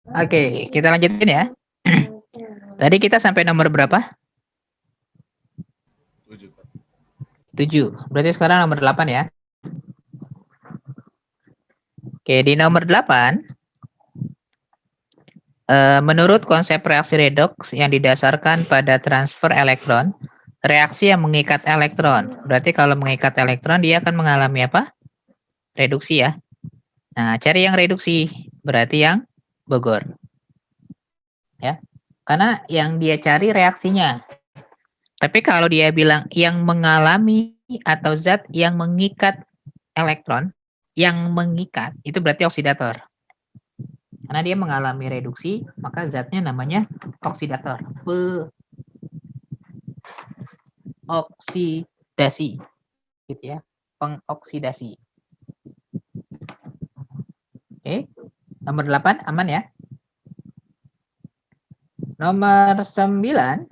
Oke, kita lanjutin ya. Tadi kita sampai nomor berapa? 7, Pak. 7. Berarti sekarang nomor 8 ya. Oke, di nomor 8, menurut konsep reaksi redoks yang didasarkan pada transfer elektron, reaksi yang mengikat elektron. Berarti kalau mengikat elektron, dia akan mengalami apa? Reduksi ya. Nah, cari yang reduksi. Berarti yang Bogor. Ya. Karena yang dia cari reaksinya. Tapi kalau dia bilang yang mengalami atau zat yang mengikat elektron, yang mengikat, itu berarti oksidator. Karena dia mengalami reduksi, maka zatnya namanya oksidator. Oksidasi. Gitu ya. Pengoksidasi. Oke. Nomor 8 aman ya. Nomor 9.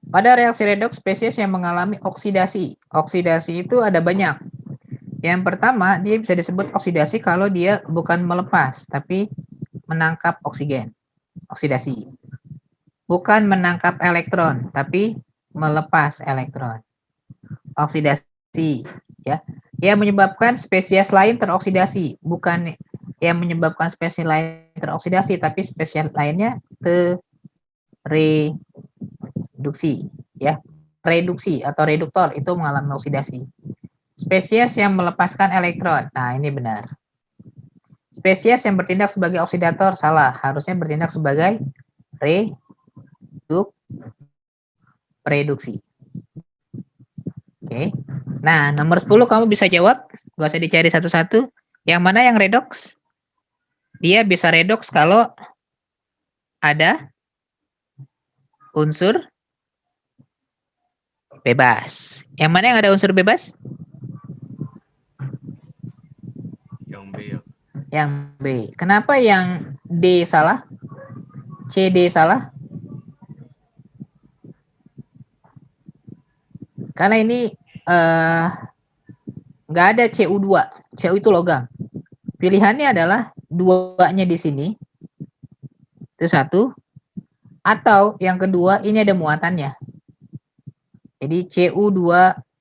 Pada reaksi redoks spesies yang mengalami oksidasi. Oksidasi itu ada banyak. Yang pertama, dia bisa disebut oksidasi kalau dia bukan melepas, tapi menangkap oksigen. Oksidasi. Bukan menangkap elektron, tapi melepas elektron. Oksidasi. Ya. Yang menyebabkan spesies lain teroksidasi. Bukan yang menyebabkan spesies lain teroksidasi, tapi spesies lainnya reduksi, ya. Reduksi atau reduktor itu mengalami oksidasi. Spesies yang melepaskan elektron. Nah, ini benar. Spesies yang bertindak sebagai oksidator salah, harusnya bertindak sebagai reduksi. Oke. Nah, nomor 10 kamu bisa jawab, gak usah dicari satu-satu. Yang mana yang redoks? Dia bisa redoks kalau ada unsur bebas. Yang mana yang ada unsur bebas? Yang B ya. Yang B. Kenapa yang D salah? CD salah? Karena ini nggak ada Cu2. Cu itu logam. Pilihannya adalah duanya di sini. Itu satu. Atau yang kedua, ini ada muatannya. Jadi Cu2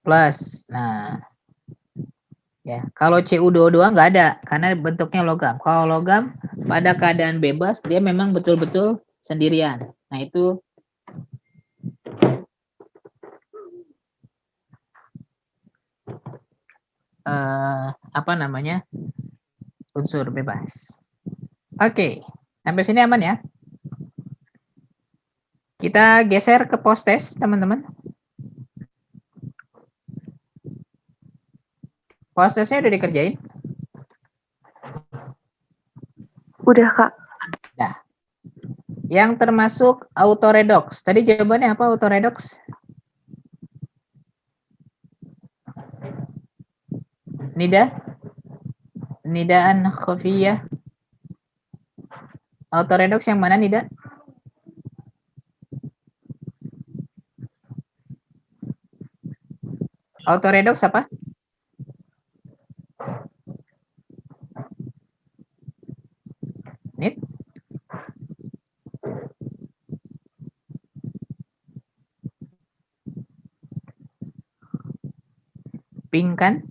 plus. Nah, ya, kalau Cu22 nggak ada karena bentuknya logam. Kalau logam pada keadaan bebas dia memang betul-betul sendirian. Nah, itu apa namanya? Unsur bebas. Oke, sampai sini aman ya. Kita geser ke post-test, teman-teman. Post-testnya udah dikerjain? Udah, Kak. Nah, yang termasuk autoredox. Tadi jawabannya apa autoredox? Nidaan khafiyah. Autoredox yang mana, Nida? Autoredox apa? Nid? Pink kan?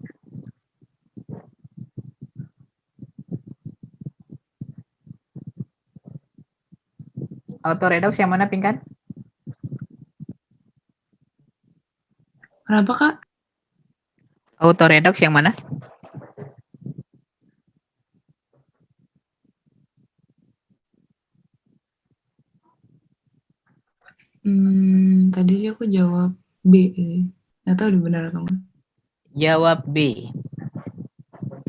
Autoredox yang mana, Pink kan? Kenapa, Kak? Autoredox yang mana? Tadi sih aku jawab B. Nggak tahu udah benar atau enggak. Jawab B.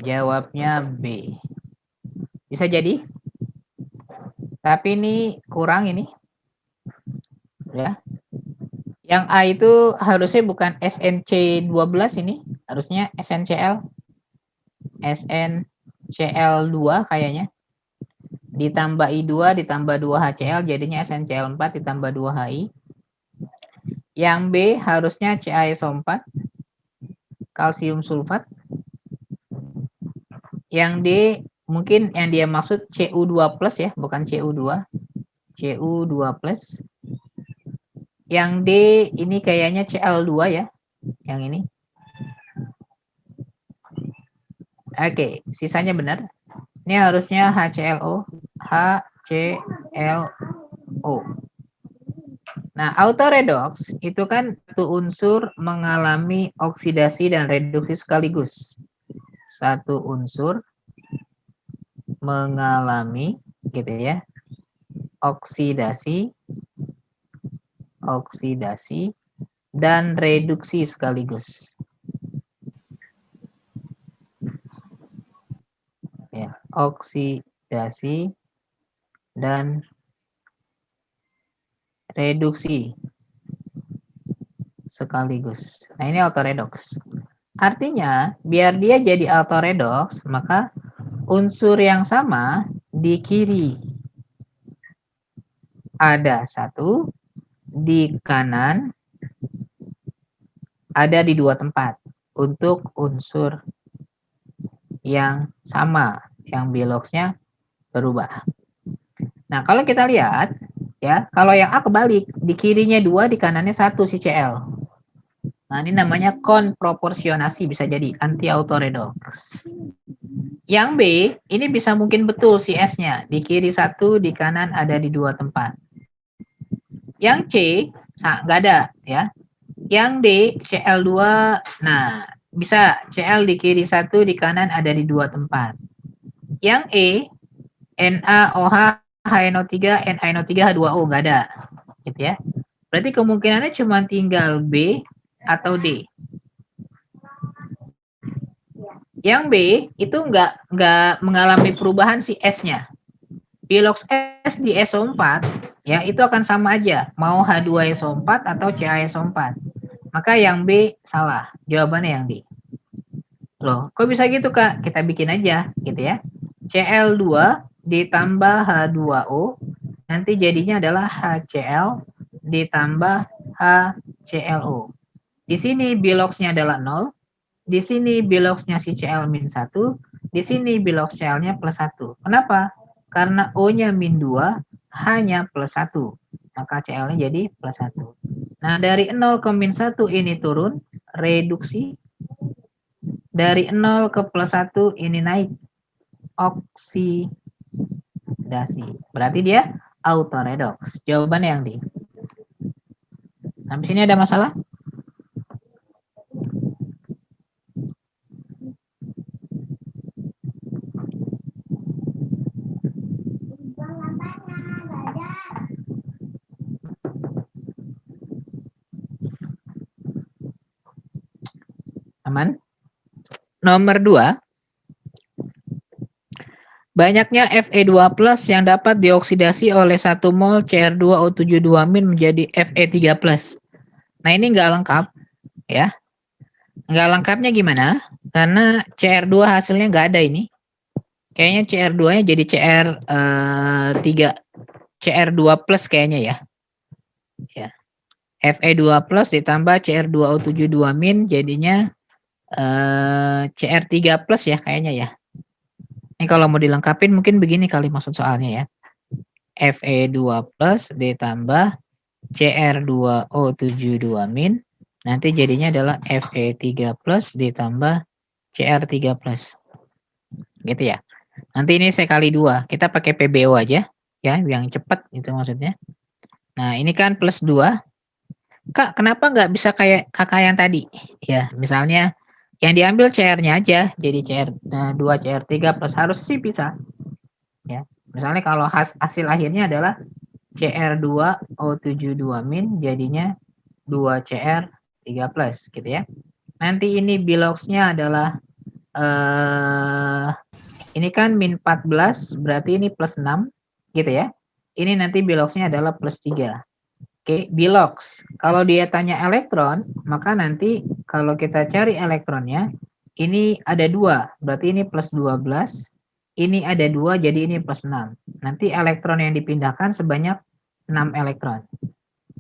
Jawabnya B. Bisa jadi? Tapi ini kurang ini. Ya. Yang A itu harusnya bukan SNC12 ini. Harusnya SNCl. SNCl2 kayaknya. Ditambah I2 ditambah 2HCl jadinya SNCl4 ditambah 2HI. Yang B harusnya CaSO4 kalsium sulfat. Yang D mungkin yang dia maksud Cu2+ ya, bukan Cu2. Cu2+. Yang D ini kayaknya Cl2 ya, yang ini. Oke, sisanya benar. Ini harusnya HClO. HClO. Nah, autoredox itu kan satu unsur mengalami oksidasi dan reduksi sekaligus. Satu unsur mengalami gitu ya, oksidasi dan reduksi sekaligus. Ya, oksidasi dan reduksi sekaligus. Nah, ini autoredox. Artinya, biar dia jadi autoredox, maka unsur yang sama di kiri ada satu, di kanan ada di dua tempat untuk unsur yang sama, yang biloxnya berubah. Nah, kalau kita lihat, ya, kalau yang A kebalik, di kirinya 2, di kanannya 1 si Cl. Nah, ini namanya konproporsionasi, bisa jadi anti-autoredox. Yang B, ini bisa mungkin betul si S-nya. Di kiri 1, di kanan ada di 2 tempat. Yang C, nggak ada. Ya. Yang D, Cl2, nah, bisa Cl di kiri 1, di kanan ada di 2 tempat. Yang E, NaOH, HNO3, NaNO3, H2O, nggak ada. Gitu ya. Berarti kemungkinannya cuma tinggal B atau D. Yang B itu nggak mengalami perubahan si S-nya. Bilox S di SO4 ya itu akan sama aja, mau H2SO4 atau CaSO4. Maka yang B salah, jawabannya yang D. Loh, kok bisa gitu Kak? Kita bikin aja gitu ya. Cl2 ditambah H2O nanti jadinya adalah HCl ditambah HClO. Di sini biloxnya adalah 0, di sini biloxnya si Cl-1, di sini bilox Cl-nya +1. Kenapa? Karena O-nya -2, H-nya +1. Maka Cl-nya jadi +1. Nah, dari 0 ke -1 ini turun, reduksi. Dari 0 ke +1 ini naik, oksidasi. Berarti dia autoredox. Jawabannya yang D. Nah, di sini ada masalah? Aman? Nomor 2. Banyaknya Fe2+ yang dapat dioksidasi oleh 1 mol Cr2O72- menjadi Fe3+. Nah, ini nggak lengkap ya. Nggak lengkapnya gimana? Karena Cr2 hasilnya nggak ada ini. Kayaknya Cr2-nya jadi Cr2+ kayaknya ya. Ya. Fe2+ ditambah Cr2O72- jadinya Cr3+ ya kayaknya ya. Ini kalau mau dilengkapin mungkin begini kali maksud soalnya ya. Fe2+ ditambah Cr2O72- nanti jadinya adalah Fe3+ ditambah Cr3+. Gitu ya. Nanti ini saya kali 2. Kita pakai PBO aja ya, yang cepat itu maksudnya. Nah, ini kan +2. Kak, kenapa nggak bisa kayak kakak yang tadi? Ya, misalnya yang diambil Cr-nya aja, jadi Cr2 Cr3+ harus sih bisa. Ya, misalnya kalau hasil akhirnya adalah Cr2O72- jadinya 2Cr3+ gitu ya. Nanti ini biloxnya adalah ini kan -14 berarti ini +6 gitu ya. Ini nanti biloxnya adalah +3. Oke, bilox. Kalau dia tanya elektron, maka nanti kalau kita cari elektronnya, ini ada 2, berarti ini +12. Ini ada 2, jadi ini +6. Nanti elektron yang dipindahkan sebanyak 6 elektron.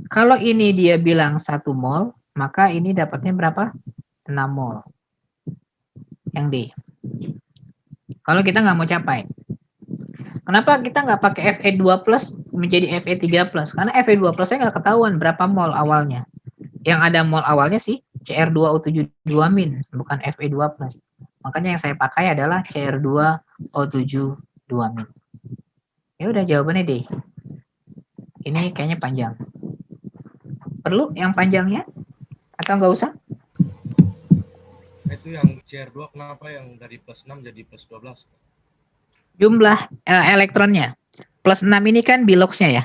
Kalau ini dia bilang 1 mol, maka ini dapatnya berapa? 6 mol. Yang D. Kalau kita nggak mau capai. Kenapa kita nggak pakai Fe2 plus menjadi Fe3 plus? Karena Fe2 plusnya nggak ketahuan berapa mol awalnya. Yang ada mol awalnya sih Cr2O72 min, bukan Fe2 plus. Makanya yang saya pakai adalah Cr2O72 min. Ya udah jawabannya D. Ini kayaknya panjang. Perlu yang panjangnya? Atau nggak usah? Itu yang CR2 kenapa yang dari plus 6 jadi plus 12? Jumlah elektronnya. Plus 6 ini kan biloxnya ya.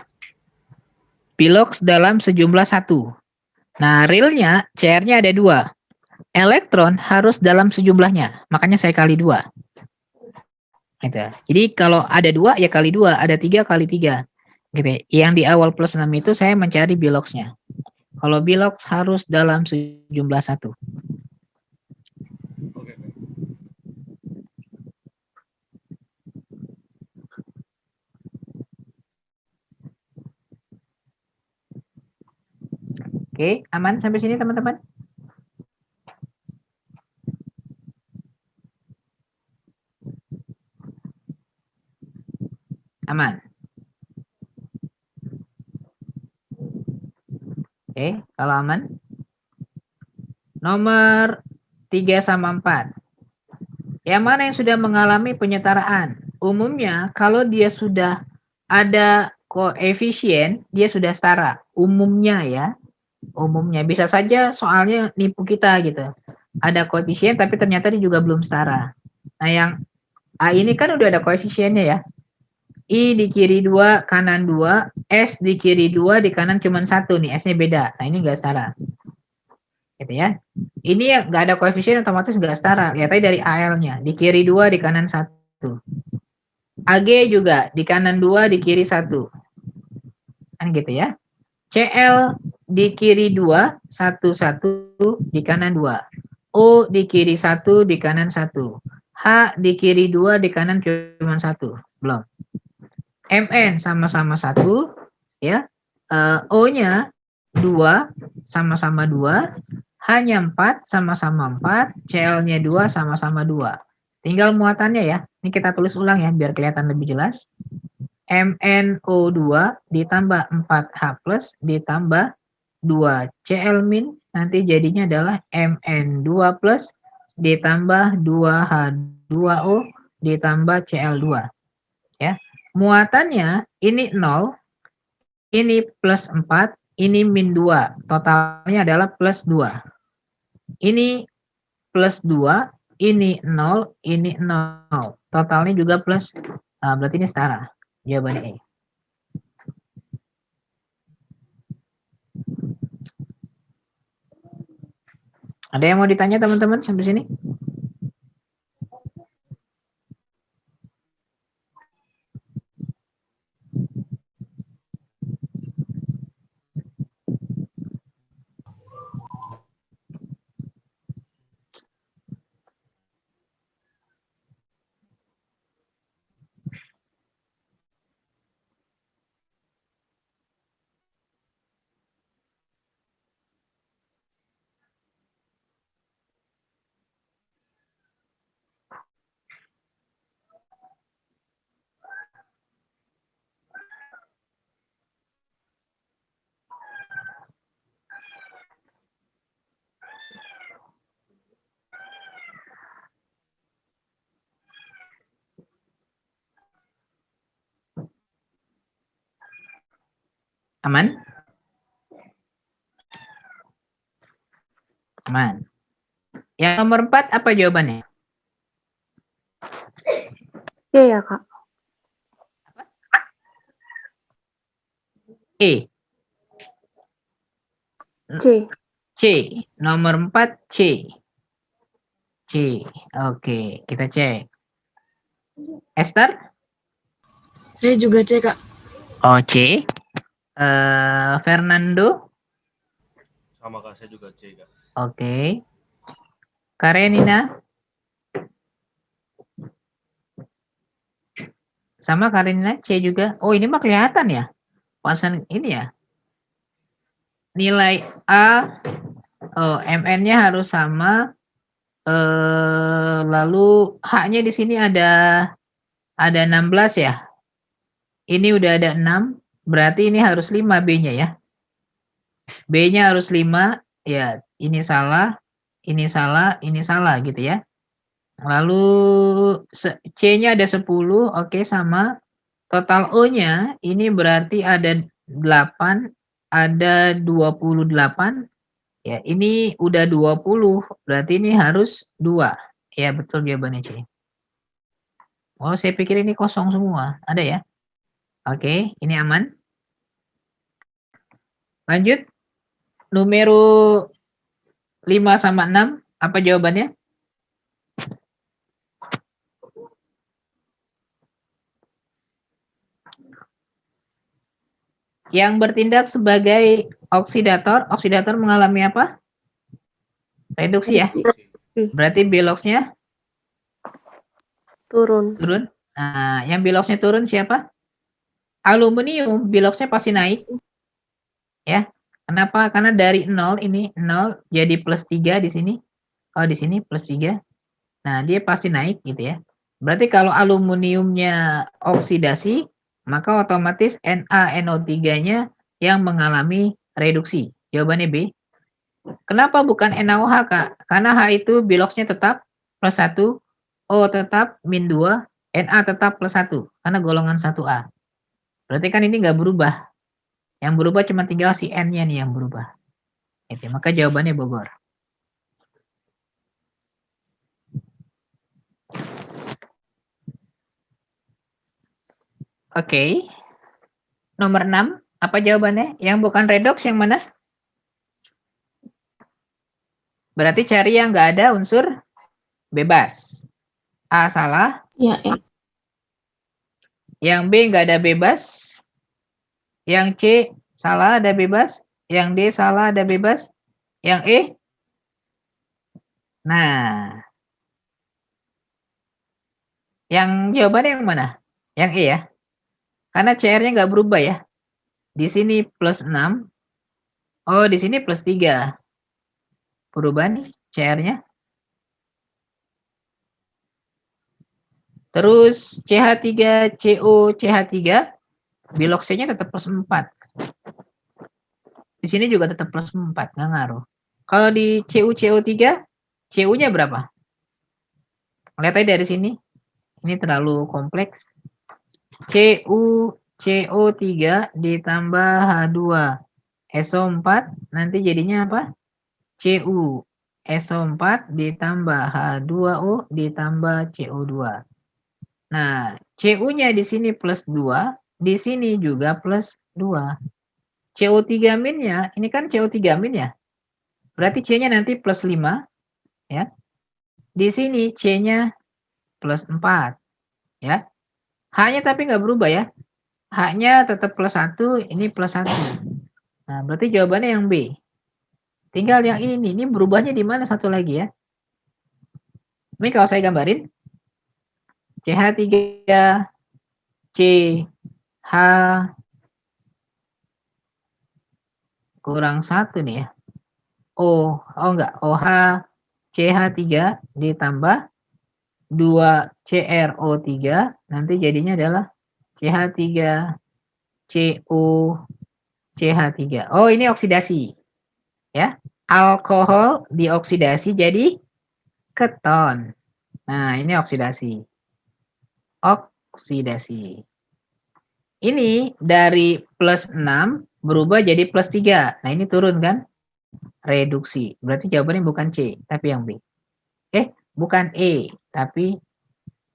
Bilox dalam sejumlah 1. Nah, realnya CR-nya ada 2. Elektron harus dalam sejumlahnya. Makanya saya kali 2. Gitu. Jadi kalau ada 2 ya kali 2, ada 3 kali 3. Gitu. Yang di awal plus 6 itu saya mencari biloxnya. Kalau bilox harus dalam sejumlah 1. Oke. Oke, aman sampai sini teman-teman? Aman. Oke, kalau aman. Nomor 3 sama 4. Yang mana yang sudah mengalami penyetaraan? Umumnya kalau dia sudah ada koefisien, dia sudah setara. Umumnya ya. Umumnya bisa saja soalnya nipu kita gitu. Ada koefisien tapi ternyata dia juga belum setara. Nah, yang A ini kan udah ada koefisiennya ya. I di kiri 2, kanan 2, S di kiri 2, di kanan cuma 1 nih, S-nya beda. Nah, ini enggak setara. Gitu ya. Ini yang enggak ada koefisien otomatis enggak setara. Lihat aja dari AL-nya. Di kiri 2, di kanan 1. AG juga di kanan 2, di kiri 1. Kan gitu ya. CL di kiri 2, 1, 1, di kanan 2. O di kiri 1, di kanan 1. H di kiri 2, di kanan cuma 1. Belum. MN sama-sama 1, ya. O-nya 2, sama-sama 2. H-nya 4, sama-sama 4. CL-nya 2, sama-sama 2. Tinggal muatannya ya. Ini kita tulis ulang ya, biar kelihatan lebih jelas. MnO2 ditambah 4H plus ditambah 2 Cl min, nanti jadinya adalah Mn2 plus ditambah 2H2O ditambah Cl2. Ya. Muatannya ini 0, ini plus 4, ini min 2. Totalnya adalah plus 2. Ini plus 2, ini 0, ini 0. Totalnya juga plus, berarti ini setara. Jawabannya E. Ada yang mau ditanya teman-teman sampai sini? Aman? Aman. Yang nomor 4 apa jawabannya? C ya, Kak. E. C. C. Nomor 4 C. C. Oke, kita cek. Esther? Saya juga C, Kak. Oh, C. Fernando? Sama Kak, saya juga C, Kak. Oke. Karenina? Sama Karenina C juga. Oh, ini mah kelihatan ya. Pasan ini ya. Nilai A, oh, MN-nya harus sama Lalu H-nya di sini ada 16 ya. Ini udah ada 6, berarti ini harus 5 B-nya ya. B-nya harus 5, ya ini salah, ini salah, ini salah gitu ya. Lalu C-nya ada 10, oke sama. Total O-nya ini berarti ada 8, ada 28. Ya, ini udah 20, berarti ini harus 2. Ya, betul jawabannya C. Oh, saya pikir ini kosong semua. Ada ya? Oke, ini aman. Lanjut. Numero 5 sama 6, apa jawabannya? Yang bertindak sebagai oksidator, oksidator mengalami apa? Reduksi ya? Berarti Beloxnya Turun. turun. Nah, yang Beloxnya turun siapa? Aluminium, Beloxnya pasti naik. Ya. Kenapa? Karena dari 0 ini 0 jadi plus 3 di sini. Oh, di sini plus 3. Nah, dia pasti naik gitu ya. Berarti kalau aluminiumnya oksidasi, maka otomatis NaNO3-nya yang mengalami reduksi. Jawabannya B. Kenapa bukan NaOH, Kak? Karena H itu Beloxnya tetap plus 1, O tetap min 2, Na tetap plus 1. Karena golongan 1A. Berarti kan ini nggak berubah. Yang berubah cuma tinggal si N-nya nih yang berubah. Itu, maka jawabannya Bogor. Oke. Nomor 6, apa jawabannya? Yang bukan redox yang mana? Berarti cari yang nggak ada unsur bebas. A salah. Ya, ya. Yang B nggak ada bebas. Yang C salah ada bebas. Yang D salah ada bebas. Yang E? Nah. Yang jawabannya yang mana? Yang E ya. Karena CR-nya nggak berubah ya. Di sini plus 6. Oh, di sini plus 3. Berubah nih CR-nya. Terus CH3, CO, CH3, Belox-nya tetap plus 4. Di sini juga tetap plus 4, nggak ngaruh. Kalau di CU, CO3, CU-nya berapa? Lihat aja dari sini. Ini terlalu kompleks. CU, CO3 ditambah H2, SO4, nanti jadinya apa? CU, SO4 ditambah H2O ditambah CO2. Nah, CU-nya di sini plus 2, di sini juga plus 2. CO3 minnya, ini kan CO3 min ya. Berarti C-nya nanti plus 5, ya. Di sini C-nya plus 4, ya. H-nya tapi nggak berubah ya. H-nya tetap plus 1, ini plus 1. Nah, berarti jawabannya yang B. Tinggal yang ini berubahnya di mana satu lagi ya. Ini kalau saya gambarin, CH3, CH kurang 1 nih ya. Oh enggak, OH, CH3 ditambah 2 CrO3, nanti jadinya adalah CH3, CO, CH3. Oh, ini oksidasi. Ya. Alkohol dioksidasi jadi keton. Nah, ini oksidasi. Oksidasi. Ini dari plus 6 berubah jadi plus 3. Nah, ini turun kan? Reduksi. Berarti jawabannya bukan C, tapi yang B. Bukan E, tapi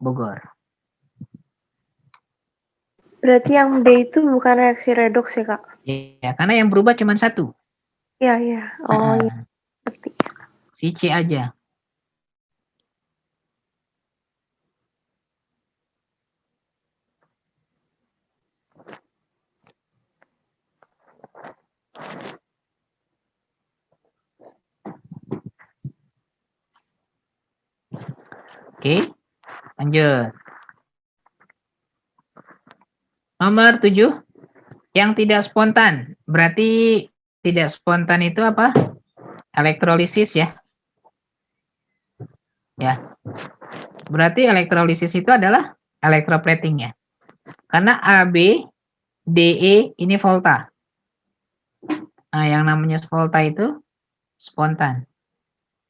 Bogor. Berarti yang D itu bukan reaksi redoks ya, Kak? Ya, karena yang berubah cuma 1. Iya, iya. Oh, iya. Ngerti. Si C aja. Oke, lanjut. Nomor 7, yang tidak spontan. Berarti tidak spontan itu apa? Elektrolisis ya. Ya. Berarti elektrolisis itu adalah electroplating ya. Karena AB, DE ini volta. Nah, yang namanya volta itu spontan.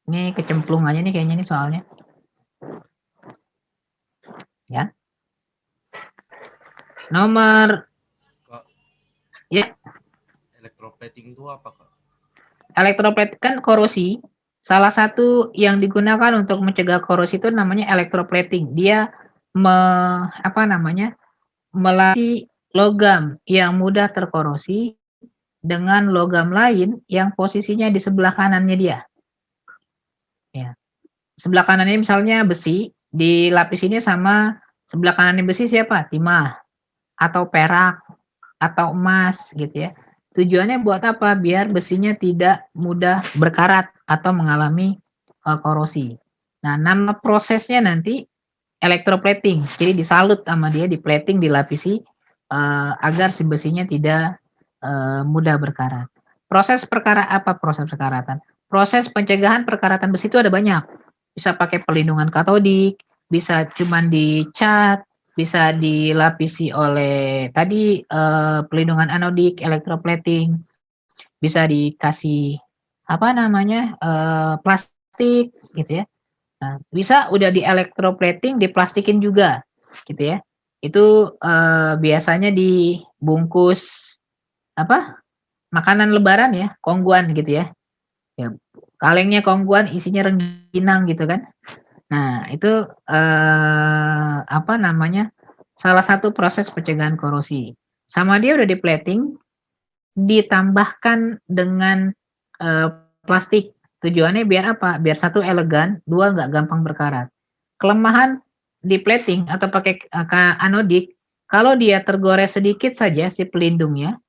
Ini kecemplung aja nih kayaknya nih soalnya. Ya. Nomor Kak, ya, electroplating itu apa, Kak? elektroplating kan korosi. Salah satu yang digunakan untuk mencegah korosi itu namanya elektroplating. Dia melatih logam yang mudah terkorosi dengan logam lain yang posisinya di sebelah kanannya dia. Ya. Sebelah kanannya misalnya besi, dilapisinnya sama sebelah kanannya besi siapa? Timah atau perak atau emas gitu ya. Tujuannya buat apa? Biar besinya tidak mudah berkarat atau mengalami korosi. Nah, nama prosesnya nanti electroplating. Jadi disalut sama dia, diplating, dilapisi agar si besinya tidak mudah berkarat. Proses perkaratan? Proses pencegahan perkaratan besi itu ada banyak. Bisa pakai pelindungan katodik, bisa cuman dicat, bisa dilapisi oleh tadi pelindungan anodik, electroplating, bisa dikasih plastik gitu ya. Nah, bisa udah di electroplating, diplastikin juga gitu ya. Itu biasanya dibungkus makanan lebaran ya, kongguan gitu ya. Ya, kalengnya kongguan isinya rengginang gitu kan. Nah, itu salah satu proses pencegahan korosi. Sama dia udah di-plating, ditambahkan dengan plastik. Tujuannya biar apa? Biar satu elegan, dua nggak gampang berkarat. Kelemahan di-plating atau pakai anodik, kalau dia tergores sedikit saja si pelindungnya,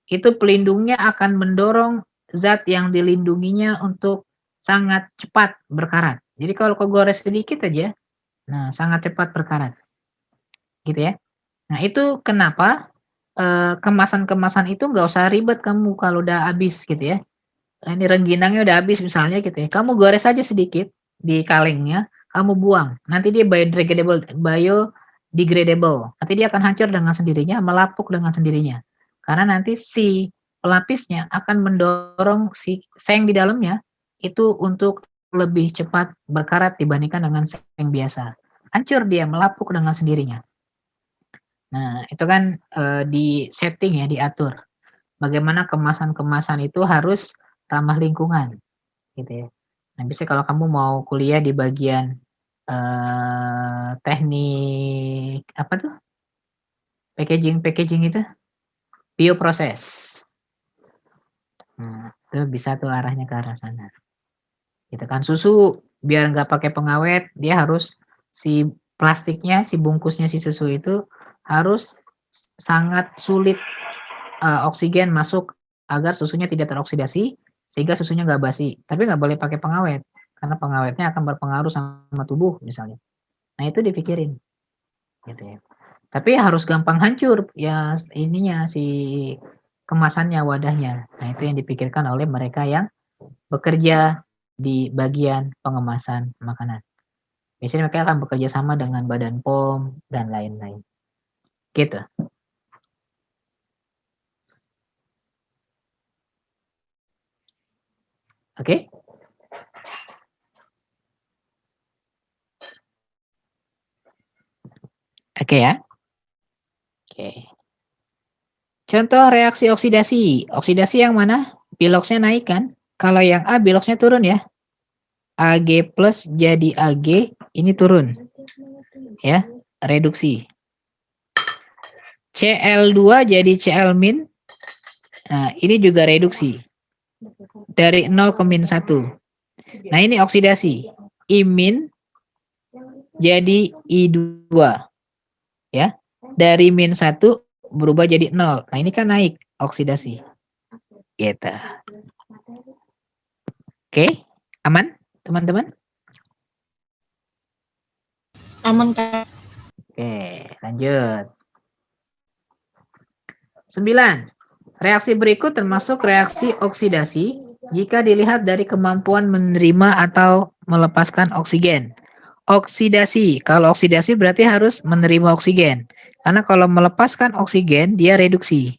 itu pelindungnya akan mendorong zat yang dilindunginya untuk sangat cepat berkarat. Jadi kalau kegores sedikit aja, nah sangat cepat berkarat. Gitu ya. Nah, itu kenapa kemasan-kemasan itu nggak usah ribet kamu kalau udah habis gitu ya. Ini rengginangnya udah habis misalnya gitu ya. Kamu gores aja sedikit di kalengnya, kamu buang. Nanti dia biodegradable. Nanti dia akan hancur dengan sendirinya, melapuk dengan sendirinya. Karena nanti si pelapisnya akan mendorong si seng di dalamnya itu untuk lebih cepat berkarat dibandingkan dengan seng biasa. Hancur dia, melapuk dengan sendirinya. Nah, itu kan di-setting ya, diatur. Bagaimana kemasan-kemasan itu harus ramah lingkungan, gitu ya. Nah, biasanya kalau kamu mau kuliah di bagian teknik apa tuh? Packaging itu, bioproses. Nah, itu bisa tuh arahnya ke arah sana. Gitu kan, susu biar nggak pakai pengawet, dia harus si plastiknya, si bungkusnya si susu itu harus sangat sulit oksigen masuk agar susunya tidak teroksidasi sehingga susunya nggak basi. Tapi nggak boleh pakai pengawet karena pengawetnya akan berpengaruh sama tubuh misalnya. Nah, itu dipikirin gitu ya. Tapi harus gampang hancur ya ininya si kemasannya, wadahnya. Nah, itu yang dipikirkan oleh mereka yang bekerja di bagian pengemasan makanan. Biasanya mereka akan bekerja sama dengan Badan POM dan lain-lain. Gitu. Oke? Oke ya. Oke. Contoh reaksi oksidasi. Oksidasi yang mana? Biloxnya naik kan? Kalau yang A biloxnya turun ya. Ag plus jadi Ag, ini turun. Ya, reduksi. Cl2 jadi Cl min. Nah, ini juga reduksi. Dari 0 ke min 1. Nah, ini oksidasi. I min jadi I2. Ya. Dari min 1 berubah jadi 0. Nah, ini kan naik oksidasi. Gitu. Oke, aman teman-teman? Aman, Kak. Oke, lanjut. 9. Reaksi berikut termasuk reaksi oksidasi jika dilihat dari kemampuan menerima atau melepaskan oksigen. oksidasi. Kalau oksidasi berarti harus menerima oksigen. Karena kalau melepaskan oksigen, dia reduksi.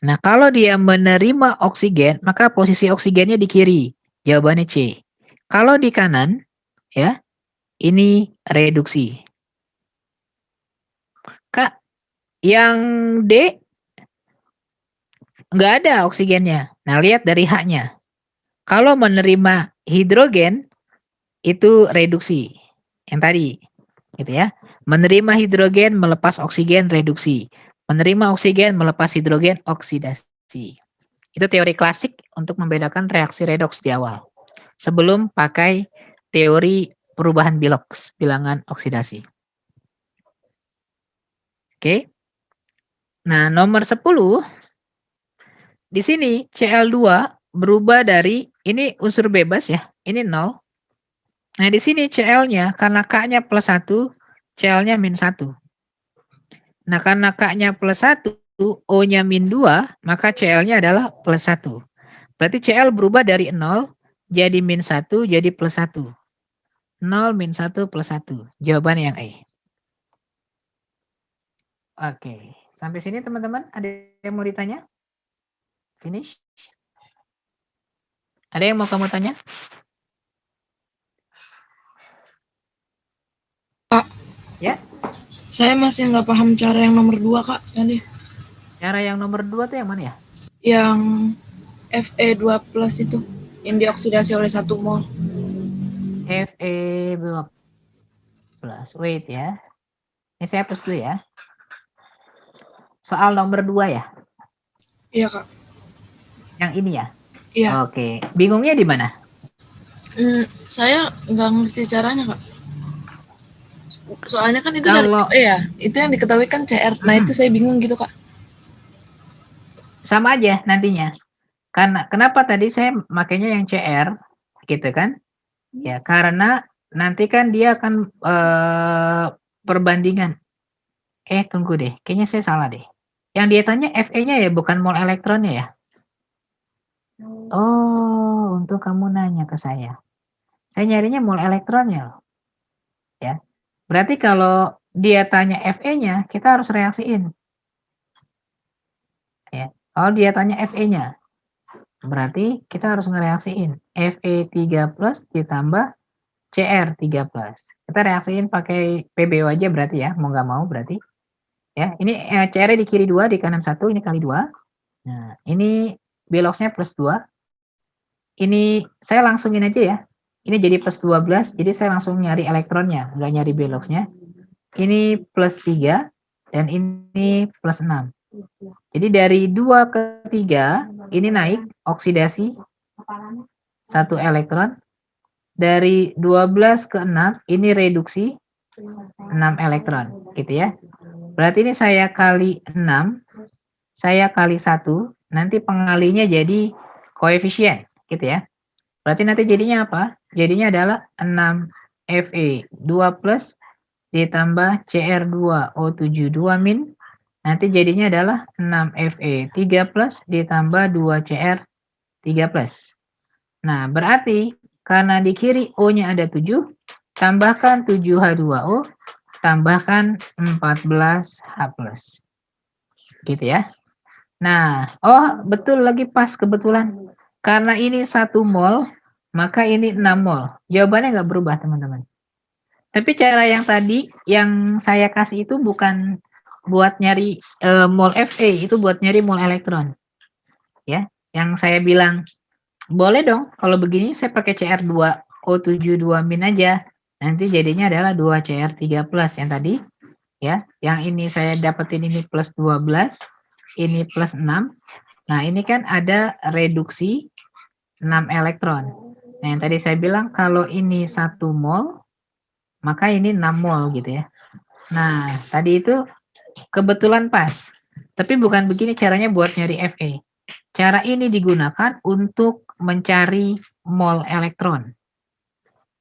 Nah, kalau dia menerima oksigen, maka posisi oksigennya di kiri. Jawabannya C. Kalau di kanan, ya, ini reduksi. Kak, yang D nggak ada oksigennya. Nah, lihat dari H-nya. Kalau menerima hidrogen, itu reduksi. Yang tadi, gitu ya. Menerima hidrogen, melepas oksigen, reduksi. Menerima oksigen, melepas hidrogen, oksidasi. Itu teori klasik untuk membedakan reaksi redoks di awal. Sebelum pakai teori perubahan bilangan oksidasi. Oke. Nah, nomor 10. Di sini Cl2 berubah dari, ini unsur bebas ya, ini 0. Nah, di sini Cl-nya, karena K-nya plus 1, Cl-nya min 1. Nah, karena K-nya plus 1, O-nya min 2, maka Cl-nya adalah plus 1. Berarti Cl berubah dari 0, jadi min 1, jadi plus 1. 0, min 1, plus 1. Jawabannya yang E. Oke, sampai sini teman-teman, ada yang mau ditanya? Finish? Ada yang mau kamu tanya? Kak. Ya. Saya masih nggak paham cara yang nomor 2, Kak, tadi. Cara yang nomor 2 tuh yang mana ya? Yang Fe2 plus itu, yang dioksidasi oleh 1 mol. Fe2 plus. Wait ya. Ini saya hapus dulu ya. Soal nomor 2 ya? Iya, Kak. Yang ini ya? Iya. Oke. Bingungnya di mana? Saya nggak ngerti caranya, Kak. Soalnya kan itu Kalau- itu yang diketahui kan CR. Nah, itu saya bingung gitu, Kak. Sama aja nantinya. Karena kenapa tadi saya makanya yang CR gitu kan? Ya, karena nanti kan dia akan perbandingan. Tunggu deh, kayaknya saya salah deh. Yang dia tanya Fe-nya ya, bukan mol elektronnya ya? Oh, untuk kamu nanya ke saya. Saya nyarinya mol elektronnya loh. Ya. Berarti kalau dia tanya Fe-nya, kita harus reaksiin. Ya. Kalau dia tanya Fe-nya, berarti kita harus ngereaksiin. Fe3 plus ditambah Cr3 plus. Kita reaksiin pakai PBO aja berarti ya, mau nggak mau berarti. Ya, ini Cr di kiri 2, di kanan 1, ini kali 2. Nah, ini biloxnya plus 2. Ini saya langsungin aja ya. Ini jadi plus 12, jadi saya langsung nyari elektronnya, nggak nyari biloxnya. Ini plus 3, dan ini plus 6. Jadi dari 2 ke 3, ini naik, oksidasi, 1 elektron. Dari 12 ke 6, ini reduksi, 6 elektron, gitu ya. Berarti ini saya kali 6, saya kali 1, nanti pengalinya jadi koefisien, gitu ya. Berarti nanti jadinya apa? Jadinya adalah 6 Fe2 plus ditambah Cr2O72 min. Nanti jadinya adalah 6 Fe3 plus ditambah 2 Cr3 plus. Nah, berarti karena di kiri O-nya ada 7, tambahkan 7H2O, tambahkan 14H+. Gitu ya. Nah, betul lagi pas kebetulan. Karena ini 1 mol, maka ini 6 mol. Jawabannya nggak berubah, teman-teman. Tapi cara yang tadi, yang saya kasih itu bukan buat nyari mol Fe, itu buat nyari mol elektron. Ya, yang saya bilang, boleh dong, kalau begini saya pakai Cr2O72 min aja. Nanti jadinya adalah 2 Cr3 plus yang tadi. Ya, yang ini saya dapetin ini plus 12, ini plus 6. Nah, ini kan ada reduksi 6 elektron. Nah, yang tadi saya bilang kalau ini 1 mol, maka ini 6 mol gitu ya. Nah, tadi itu kebetulan pas. Tapi bukan begini caranya buat nyari Fe. Cara ini digunakan untuk mencari mol elektron.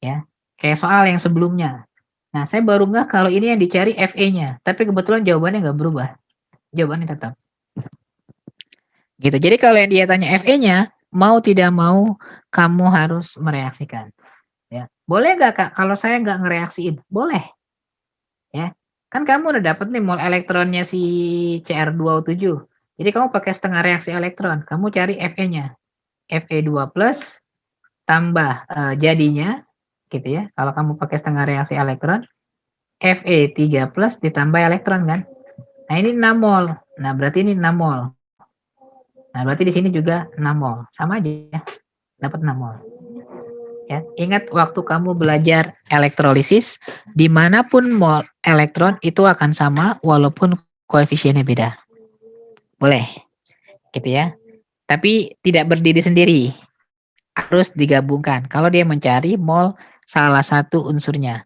Ya, kayak soal yang sebelumnya. Nah, saya baru nggak kalau ini yang dicari Fe-nya. Tapi kebetulan jawabannya nggak berubah. Jawabannya tetap. Gitu. Jadi kalau yang dia tanya Fe-nya, mau tidak mau kamu harus mereaksikan. Ya. Boleh nggak Kak kalau saya nggak ngereaksiin? Boleh. Ya. Kan kamu udah dapat nih mol elektronnya si Cr2O7. Jadi kamu pakai setengah reaksi elektron. Kamu cari Fe-nya. Fe2+ tambah jadinya gitu ya. Kalau kamu pakai setengah reaksi elektron, Fe3+ ditambah elektron kan. Nah, ini 6 mol. Nah, berarti ini 6 mol. Nah, berarti di sini juga 6 mol. Sama aja ya. Dapat 6 mol. Ya, ingat waktu kamu belajar elektrolisis, dimanapun mol elektron itu akan sama walaupun koefisiennya beda. Boleh, gitu ya. Tapi tidak berdiri sendiri, harus digabungkan. Kalau dia mencari mol salah satu unsurnya,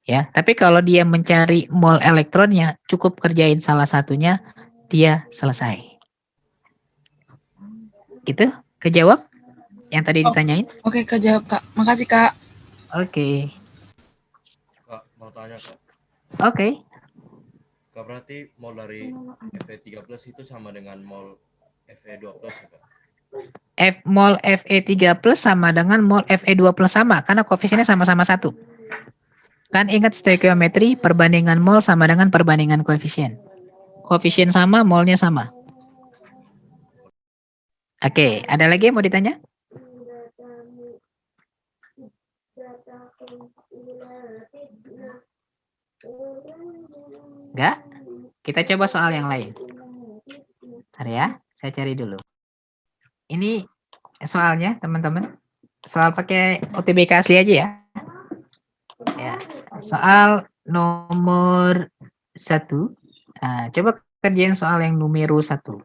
ya. Tapi kalau dia mencari mol elektronnya, cukup kerjain salah satunya, dia selesai. Gitu, kejawab yang tadi Oh. ditanyain? Oke, kejawab Kak. Makasih Kak. Oke. Kak, mau tanya Kak. Oke. Kak, berarti mol dari Fe3+ itu sama dengan mol Fe2+ ya Kak? Mol Fe3+ sama dengan mol Fe2+ sama, karena koefisiennya sama-sama 1. Kan ingat stoikiometri, perbandingan mol sama dengan perbandingan koefisien. Koefisien sama, molnya sama. Oke, ada lagi yang mau ditanya? Enggak? Kita coba soal yang lain. Bentar ya, saya cari dulu. Ini soalnya, teman-teman. Soal pakai UTBK asli aja ya. Ya, soal nomor 1. Nah, coba kerjain soal yang numero 1.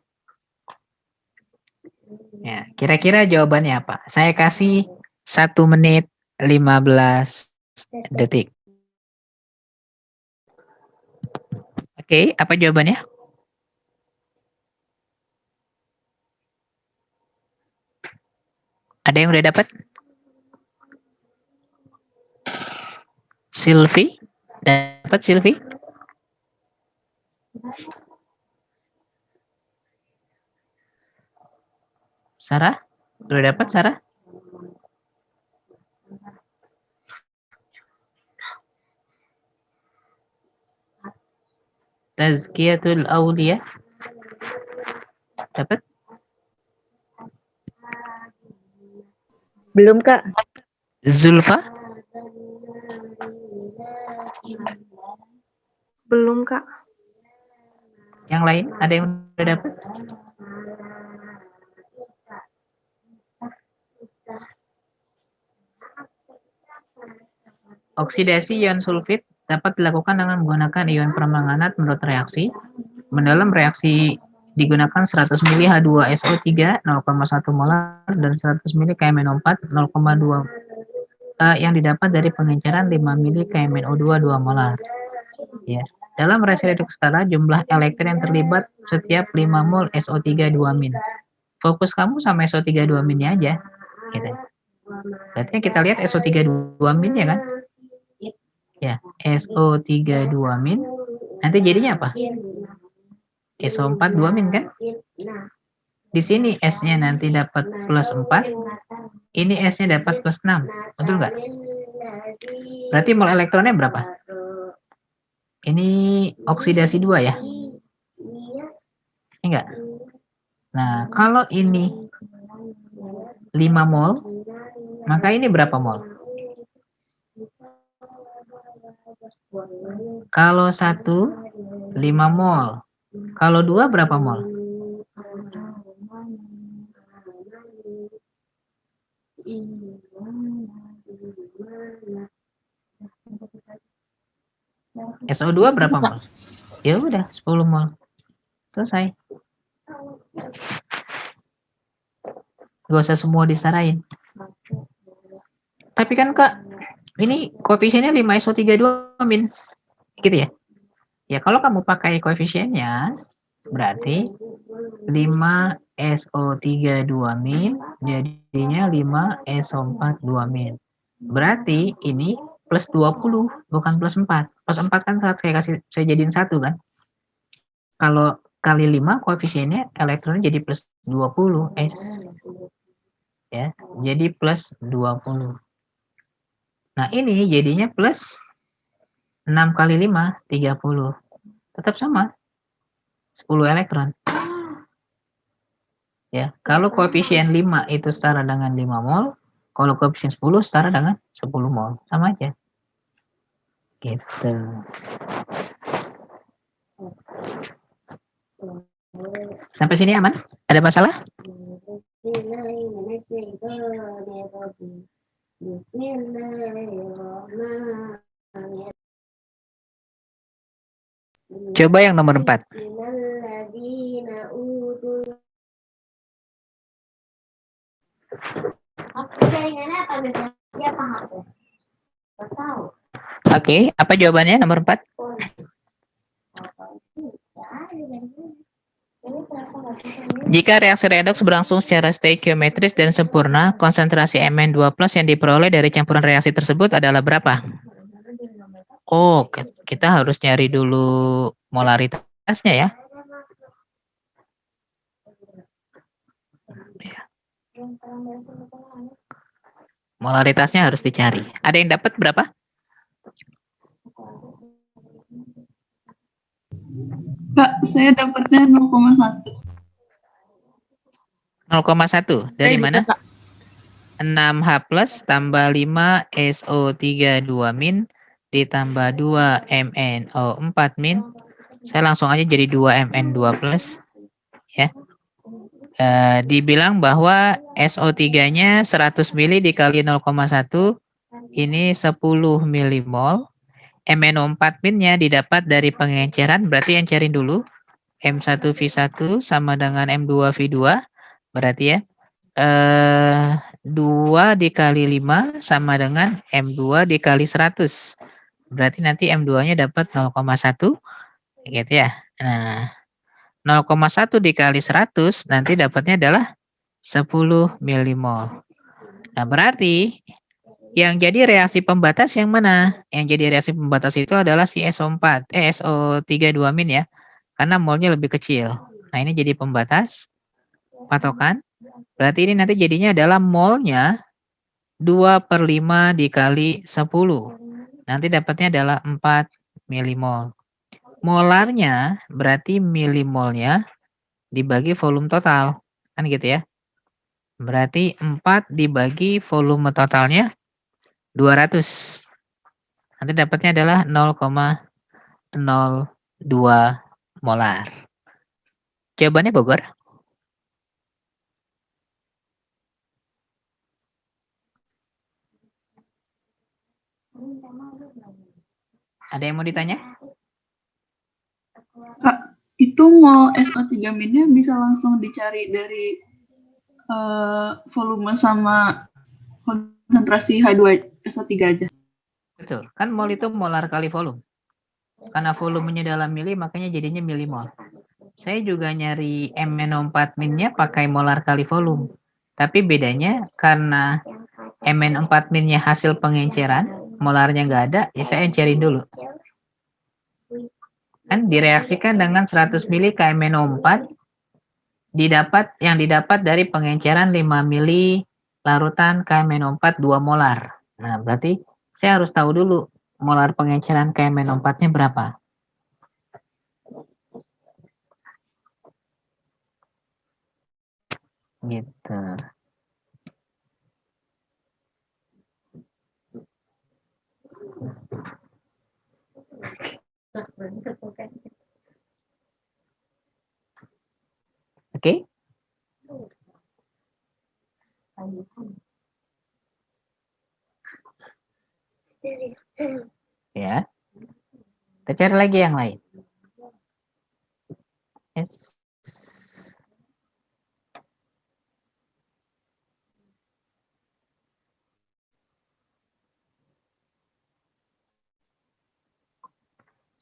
Ya, kira-kira jawabannya apa? Saya kasih 1 menit 15 detik. Oke, apa jawabannya? Ada yang udah dapat? Silvi? Dapat Silvi? Sarah? Udah dapat Sarah? Tazkiyatul Auliya? Dapat? Belum, Kak. Zulfa? Belum, Kak. Yang lain? Ada yang udah dapat? Oksidasi ion sulfit dapat dilakukan dengan menggunakan ion permanganat menurut reaksi. Mendalam reaksi digunakan 100 ml H2SO3 0,1 molar dan 100 ml KMNO4 0,2 yang didapat dari pengenceran 5 ml KMNO2 2 molar. Ya. Dalam reaksi redoks setara, jumlah elektron yang terlibat setiap 5 mol SO3 2-. Fokus kamu sama SO3 2-nya aja. Gitu. Berarti kita lihat SO3 2- ya kan? Ya, SO3 2-. Nanti jadinya apa? SO4 2- kan? Di sini S-nya nanti dapat plus 4. Ini S-nya dapat plus 6. Betul nggak? Berarti mol elektronnya berapa? Ini oksidasi 2 ya? Enggak. Nah, kalau ini 5 mol, maka ini berapa mol? Kalau 1, 5 mol. Kalau 2, berapa mol? SO2 berapa mol? Ya udah, 10 mol. Selesai. Gak usah semua disarain. Tapi kan Kak, ini koefisiennya 5SO3 2-. Gitu ya? Ya kalau kamu pakai koefisiennya, berarti 5SO3 2- jadinya 5SO4 2-. Berarti ini plus 20, bukan plus 4. Plus 4 kan saya jadiin 1 kan? Kalau kali 5 koefisiennya elektronnya jadi plus 20 S. Ya, jadi plus 20. Nah, ini jadinya plus 6 kali 5, 30. Tetap sama, 10 elektron. Ya, kalau koefisien 5 itu setara dengan 5 mol, kalau koefisien 10 setara dengan 10 mol. Sama aja. Gitu. Sampai sini aman? Ada masalah? Coba yang nomor 4. Oke, apa jawabannya nomor 4? Jika reaksi redoks berlangsung secara stoikiometris dan sempurna, konsentrasi Mn2+ yang diperoleh dari campuran reaksi tersebut adalah berapa? Oh, kita harus nyari dulu molaritasnya ya. Molaritasnya harus dicari. Ada yang dapat berapa? Kak, saya dapatnya 0,1. 0,1. Dari Saya juga, mana? Kak. 6H plus tambah 5 SO32 min ditambah 2 MnO4 min. Saya langsung aja jadi 2 Mn2 plus. Ya. Dibilang bahwa SO3-nya 100 mili dikali 0,1 ini 10 milimol. MnO4 minnya didapat dari pengenceran, berarti encerin dulu. M1V1 sama dengan M2V2, berarti ya. 2 dikali 5 sama dengan M2 dikali 100. Berarti nanti M2-nya dapat 0,1. Gitu ya. Nah, 0,1 dikali 100 nanti dapatnya adalah 10 milimol. Nah, berarti yang jadi reaksi pembatas yang mana? Yang jadi reaksi pembatas itu adalah si SO32 min ya. Karena molnya lebih kecil. Nah, ini jadi pembatas. Patokan. Berarti ini nanti jadinya adalah molnya 2/5 dikali 10. Nanti dapatnya adalah 4 milimol. Molarnya berarti milimolnya dibagi volume total. Kan gitu ya. Berarti 4 dibagi volume totalnya 200. Nanti dapatnya adalah 0,02 molar. Jawabannya Bogor. Ada yang mau ditanya? Kak, itu mol SO3 minnya bisa langsung dicari dari volume sama konsentrasi H2SO3 aja. Betul. Kan mol itu molar kali volume. Karena volumenya dalam mili, makanya jadinya milimol. Saya juga nyari MnO4 minnya pakai molar kali volume. Tapi bedanya karena MnO4 minnya hasil pengenceran, molarnya nggak ada, ya saya encerin dulu. Kan direaksikan dengan 100 mili KMnO4, yang didapat dari pengenceran 5 mili larutan KMnO4 2 molar. Nah, berarti saya harus tahu dulu molar pengenceran KMnO4-nya berapa. Gitu. Oke? Ya. Kita cari lagi yang lain. Yes.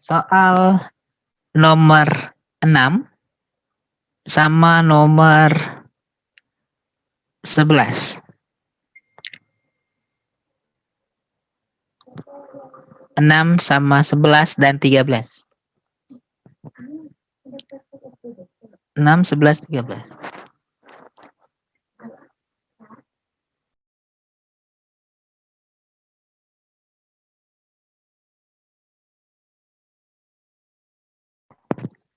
Soal nomor 6 sama nomor 11. 6 sama 11 dan 13. 6, 11, 13.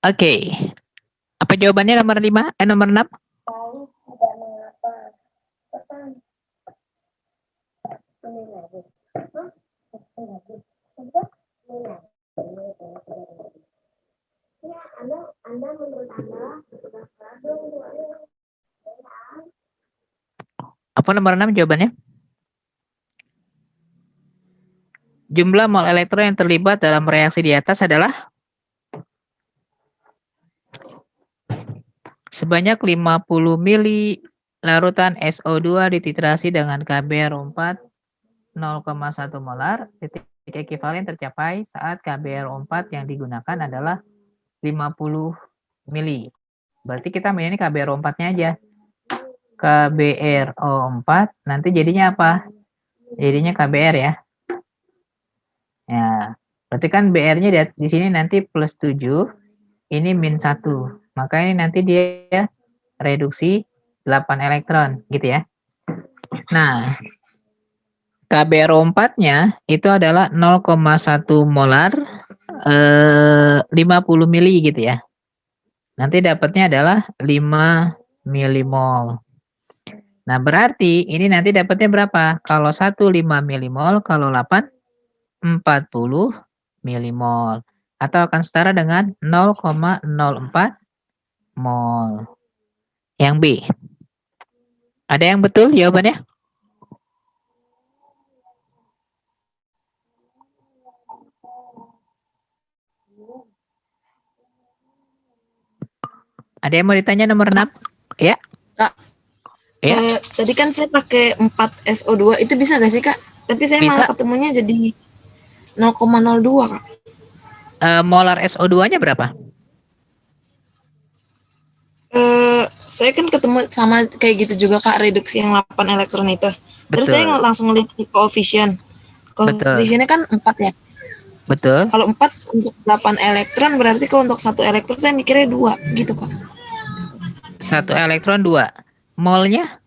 Oke. Apa jawabannya nomor 5? Nomor 6? Apa nomor 6 jawabannya? Jumlah mol elektron yang terlibat dalam reaksi di atas adalah sebanyak 50 mili larutan SO2 dititrasi dengan KBR4 0,1 molar. Titik ekivalen tercapai saat KBR4 yang digunakan adalah 50 mili. Berarti kita main ini KBRO4-nya aja. KBRO4 nanti jadinya apa? Jadinya KBR ya. Ya, berarti kan BR-nya di sini nanti plus 7, ini min 1. Maka ini nanti dia reduksi 8 elektron gitu ya. Nah, KBRO4-nya itu adalah 0,1 molar 50 mili gitu ya. Nanti dapatnya adalah 5 milimol. Nah, berarti ini nanti dapatnya berapa? Kalau 1 5 milimol, kalau 8 40 milimol. Atau akan setara dengan 0,04 mol. Yang B. Ada yang betul jawabannya? Ada yang mau ditanya nomor 6? Ya. Kak. Ya. Tadi kan saya pakai 4 SO2, itu bisa gak sih Kak? Tapi saya Bisa. malah ketemunya jadi 0,02 Kak. Molar SO2-nya berapa? Saya kan ketemu sama kayak gitu juga Kak, reduksi yang 8 elektron itu. Terus Betul. saya langsung ngeliat koefisien. Betul. Koefisiennya kan 4 ya. Betul. Kalau 4 untuk 8 elektron, berarti kalau untuk 1 elektron saya mikirnya 2 gitu Kak. 1 elektron 2. Molnya?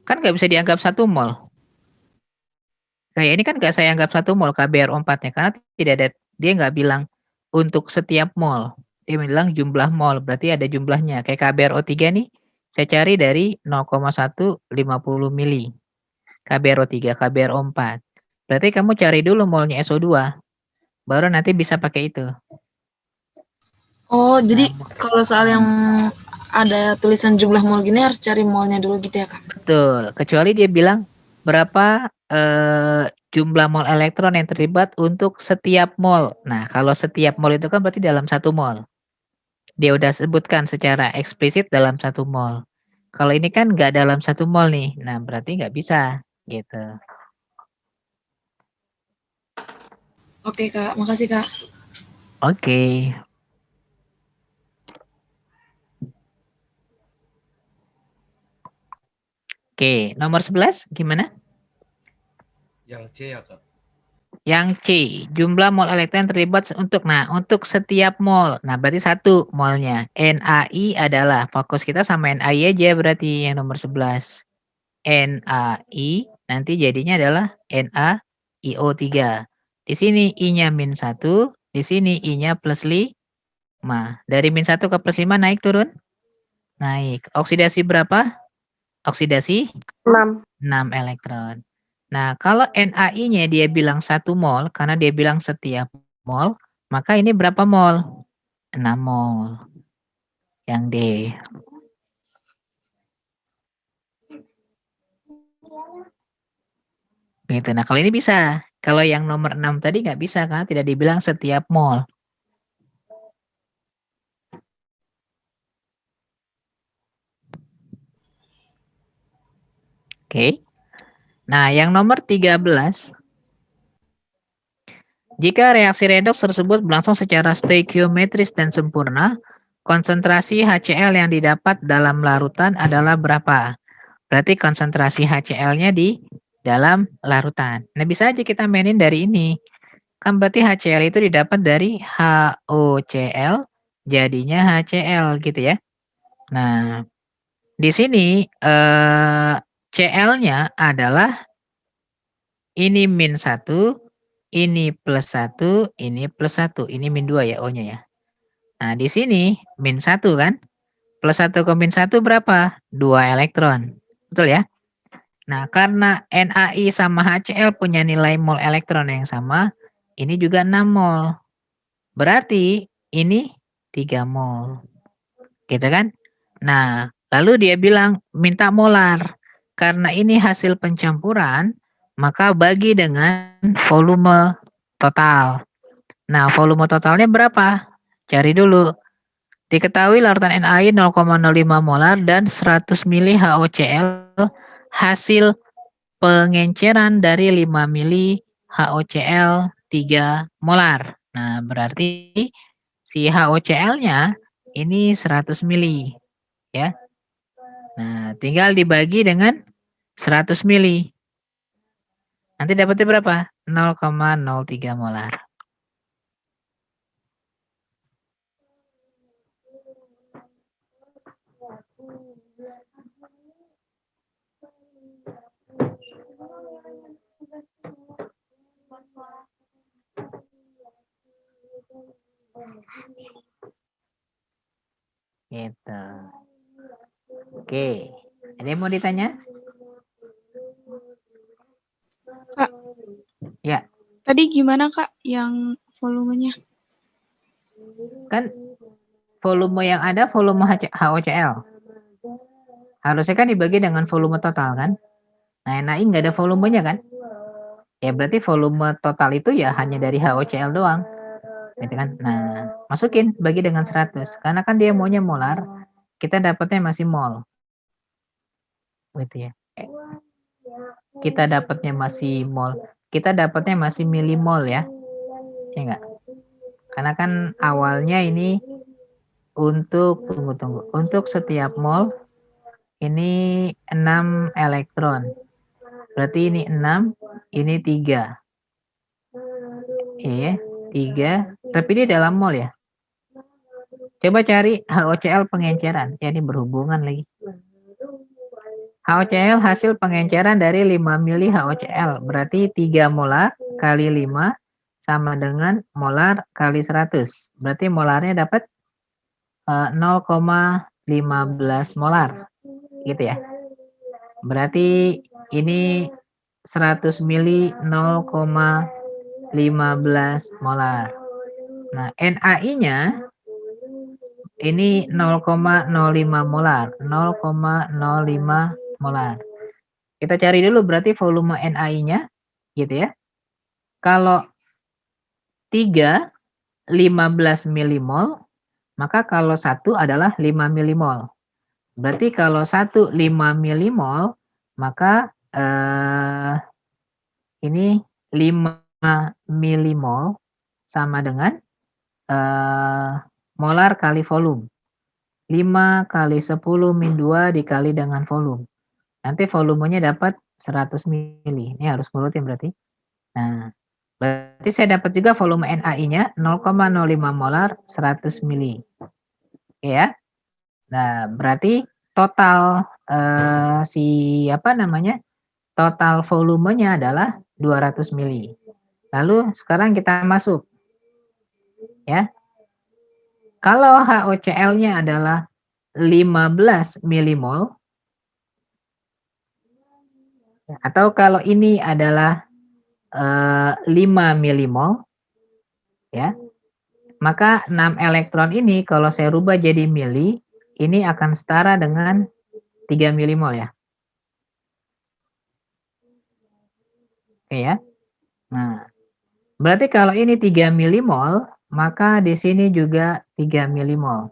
Kan nggak bisa dianggap 1 mol. Kayak ini kan nggak saya anggap 1 mol KBRO4-nya. Karena tidak ada, dia nggak bilang untuk setiap mol. Dia bilang jumlah mol. Berarti ada jumlahnya. Kayak KBRO3 nih, saya cari dari 0,1 50 mili. KBRO3, KBRO4. Berarti kamu cari dulu molnya SO2. Baru nanti bisa pakai itu. Oh, jadi kalau soal yang ada tulisan jumlah mol gini harus cari molnya dulu gitu ya Kak? Betul. Kecuali dia bilang berapa jumlah mol elektron yang terlibat untuk setiap mol. Nah, kalau setiap mol itu kan berarti dalam 1 mol. Dia udah sebutkan secara eksplisit dalam 1 mol. Kalau ini kan nggak dalam 1 mol nih. Nah, berarti nggak bisa gitu. Oke Kak, makasih Kak. Oke. Oke, nomor 11 gimana? Yang C ya Kak. Yang C, jumlah mol elektron yang terlibat untuk setiap mol. Nah, berarti 1 molnya. NaI adalah, fokus kita sama NaI aja berarti yang nomor 11. NaI nanti jadinya adalah NaIO3. Di sini I-nya min 1, di sini I-nya plus 5. Dari min 1 ke plus 5 naik turun? Naik. Oksidasi berapa? Oksidasi 6. 6 elektron. Nah, kalau NaI-nya dia bilang 1 mol, karena dia bilang setiap mol, maka ini berapa mol? 6 mol. Yang D. Gitu. Nah, kalau ini bisa. Kalau yang nomor 6 tadi nggak bisa, karena tidak dibilang setiap mol. Oke. Nah, yang nomor 13. Jika reaksi redoks tersebut berlangsung secara stoikiometris dan sempurna, konsentrasi HCl yang didapat dalam larutan adalah berapa? Berarti konsentrasi HCl-nya di dalam larutan. Nah, bisa aja kita mainin dari ini. Kan berarti HCl itu didapat dari HOCl, jadinya HCl gitu ya. Nah, di sini Cl-nya adalah ini min 1, ini plus 1, ini plus 1. Ini min 2 ya O-nya ya. Nah, di sini min 1 kan? Plus 1 ke min 1 berapa? 2 elektron. Betul ya? Nah, karena NaI sama HCl punya nilai mol elektron yang sama, ini juga 6 mol. Berarti ini 3 mol. Gitu kan? Nah, lalu dia bilang minta molar. Karena ini hasil pencampuran, maka bagi dengan volume total. Nah, volume totalnya berapa? Cari dulu. Diketahui larutan NaI 0,05 molar dan 100 mili HOCl hasil pengenceran dari 5 mili HOCl 3 molar. Nah, berarti si HOCl-nya ini 100 mili. Ya. Nah, tinggal dibagi dengan 100 mili. Nanti dapatnya berapa? 0,03 molar. Gitu. Oke. Ada yang mau ditanya? Kak. Ya. Tadi gimana Kak yang volumenya? Kan volume yang ada volume HOCl. Harusnya kan dibagi dengan volume total kan? Nah, NaI nggak ada volumenya kan? Ya berarti volume total itu ya hanya dari HOCl doang. Gitu kan? Nah, masukin bagi dengan 100. Karena kan dia maunya molar, kita dapatnya masih mol. Gitu ya. Kita dapatnya masih mol. Kita dapatnya masih milimol ya. Ya enggak? Karena kan awalnya ini untuk tunggu. Untuk setiap mol ini 6 elektron. Berarti ini 6, ini 3. Iya, 3. Tapi ini dalam mol ya. Coba cari HOCl pengenceran. Ya, ini berhubungan lagi. HOCl hasil pengenceran dari 5 mili HOCl. Berarti 3 molar kali 5 sama dengan molar kali 100. Berarti molarnya dapat 0,15 molar. Gitu ya. Berarti ini 100 mili 0,15 molar. Nah, NaI-nya ini 0,05 molar. 0,05 molar. Kita cari dulu berarti volume NaI-nya gitu ya. Kalau 3 15 milimol, maka kalau 1 adalah 5 milimol. Berarti kalau 1 5 milimol, maka ini 5 milimol sama dengan molar kali volume. 5 kali 10 min 2 dikali dengan volume. Nanti volumenya dapat 100 mili. Ini harus ngurutin berarti. Nah, berarti saya dapat juga volume NaI-nya 0,05 molar 100 mili. Oke ya. Nah, berarti total total volumenya adalah 200 mili. Lalu sekarang kita masuk. Ya. Kalau HOCl-nya adalah 15 milimol, atau kalau ini adalah 5 milimol, ya, maka 6 elektron ini kalau saya rubah jadi mili, ini akan setara dengan 3 milimol ya. Oke ya. Nah, berarti kalau ini 3 milimol, maka di sini juga 3 milimol.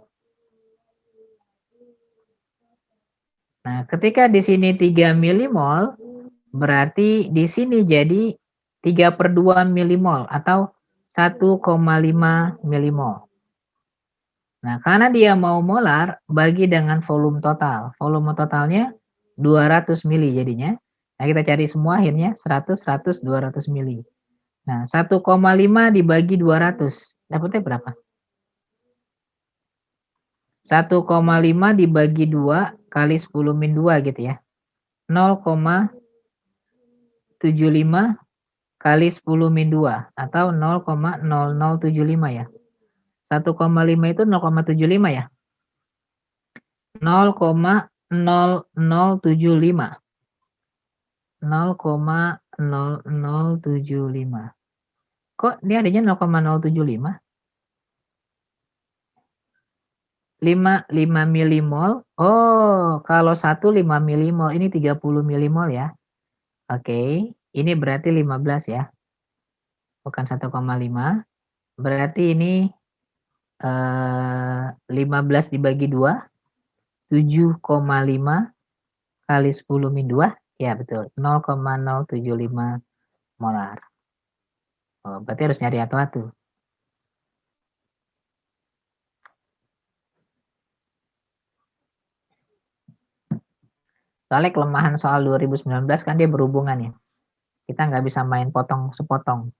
Nah, ketika di sini 3 milimol, berarti di sini jadi 3/2 milimol atau 1,5 milimol. Nah, karena dia mau molar, bagi dengan volume total. Volume totalnya 200 mili jadinya. Nah, kita cari semua akhirnya 100, 100, 200 mili. Nah, 1,5 dibagi 200. Dapatnya berapa? 1,5 dibagi 2 kali 10 min 2 gitu ya. 0,75 kali 10 min 2 atau 0,0075 ya. 1,5 itu 0,75 ya? 0,0075. 0,0075. Kok dia adanya 0,075? 5 milimol. Oh, kalau 1 5 milimol, ini 30 milimol ya. Oke, ini berarti 15 ya. Bukan 1,5. Berarti ini 15 dibagi 2, 7,5 kali 10 min 2. Ya, betul. 0,075 molar. Oh, berarti harus nyari atu-atu. Soalnya kelemahan soal 2019 kan dia berhubungan ya. Kita nggak bisa main potong sepotong.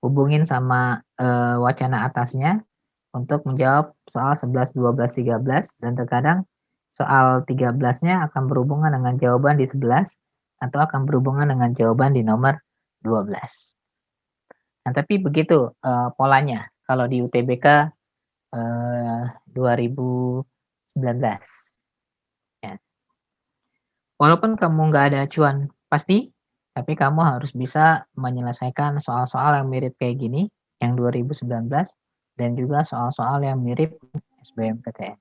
Hubungin sama wacana atasnya untuk menjawab soal 11, 12, 13 dan terkadang soal 13-nya akan berhubungan dengan jawaban di 11 atau akan berhubungan dengan jawaban di nomor 12. Nah, tapi begitu polanya kalau di UTBK 2019. Ya. Walaupun kamu nggak ada acuan pasti, tapi kamu harus bisa menyelesaikan soal-soal yang mirip kayak gini, yang 2019, dan juga soal-soal yang mirip SBMPTN.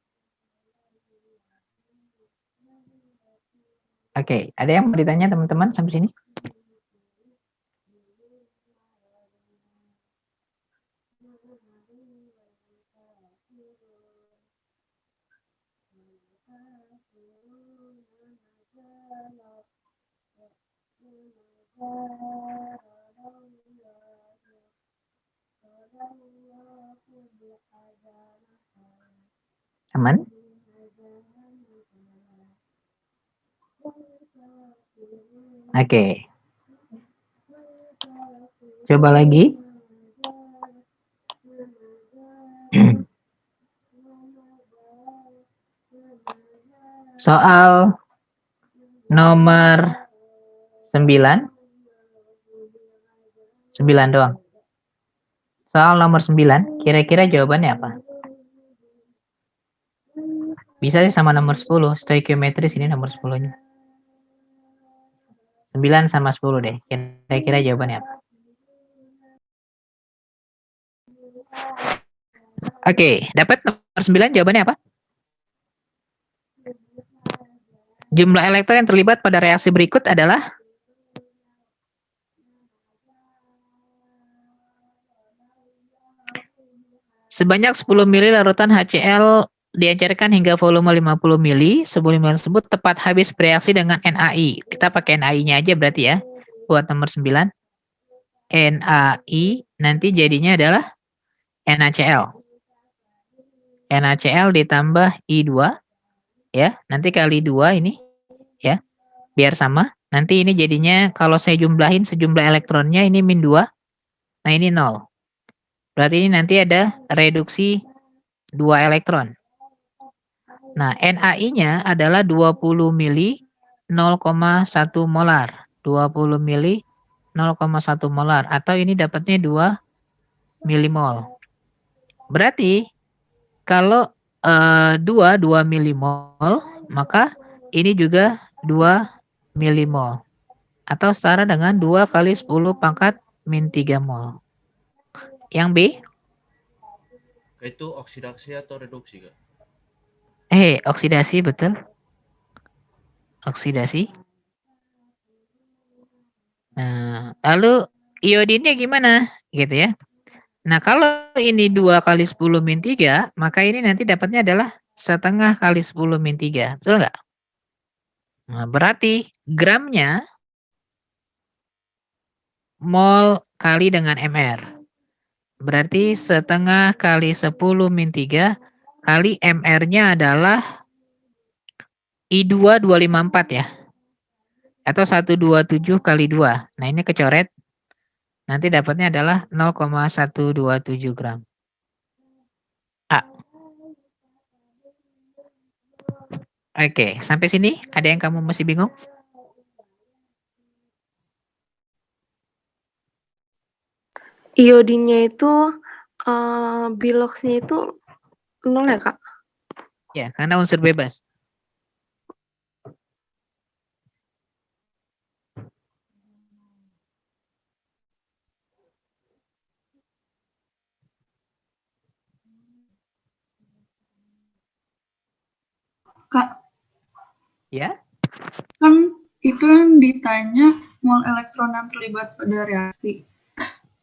Oke, ada yang mau ditanya teman-teman sampai sini? Aman? Oke. Coba lagi. Soal nomor 9. 9 doang. Soal nomor 9, kira-kira jawabannya apa? Bisa sih sama nomor 10, stoikiometris ini nomor 10-nya. 9 sama 10 deh, kira-kira jawabannya apa? Oke, dapat nomor 9 jawabannya apa? Jumlah elektron yang terlibat pada reaksi berikut adalah sebanyak 10 mili larutan HCl diencerkan hingga volume 50 mili. Sebelum tersebut tepat habis bereaksi dengan NaI. Kita pakai NaI-nya aja berarti ya. Buat nomor 9. NaI nanti jadinya adalah NaCl. NaCl ditambah I2 ya. Nanti kali 2 ini ya. Biar sama. Nanti ini jadinya kalau saya jumlahin sejumlah elektronnya ini min 2. Nah, ini 0. Berarti ini nanti ada reduksi 2 elektron. Nah, NaI-nya adalah 20 mili 0,1 molar. 20 mili 0,1 molar. Atau ini dapatnya 2 milimol. Berarti kalau 2 milimol, maka ini juga 2 milimol. Atau setara dengan 2 kali 10 pangkat min 3 mol. Yang B? Itu oksidasi atau reduksi, Kak? Oksidasi, betul. Oksidasi. Nah, lalu iodinnya gimana? Gitu ya. Nah, kalau ini 2 kali 10 min 3, maka ini nanti dapatnya adalah setengah kali 10 min 3. Betul nggak? Nah, berarti gramnya mol kali dengan mr. Berarti setengah kali 10 min 3 kali mr-nya adalah I2 254 ya. Atau 127 kali 2. Nah, ini kecoret. Nanti dapatnya adalah 0,127 gram. A. Oke, sampai sini ada yang kamu masih bingung? Iodinnya itu Biloxnya itu 0 ya, Kak? Ya, karena unsur bebas. Kak, Ya, kan itu yang ditanya mol elektron yang terlibat pada reaksi.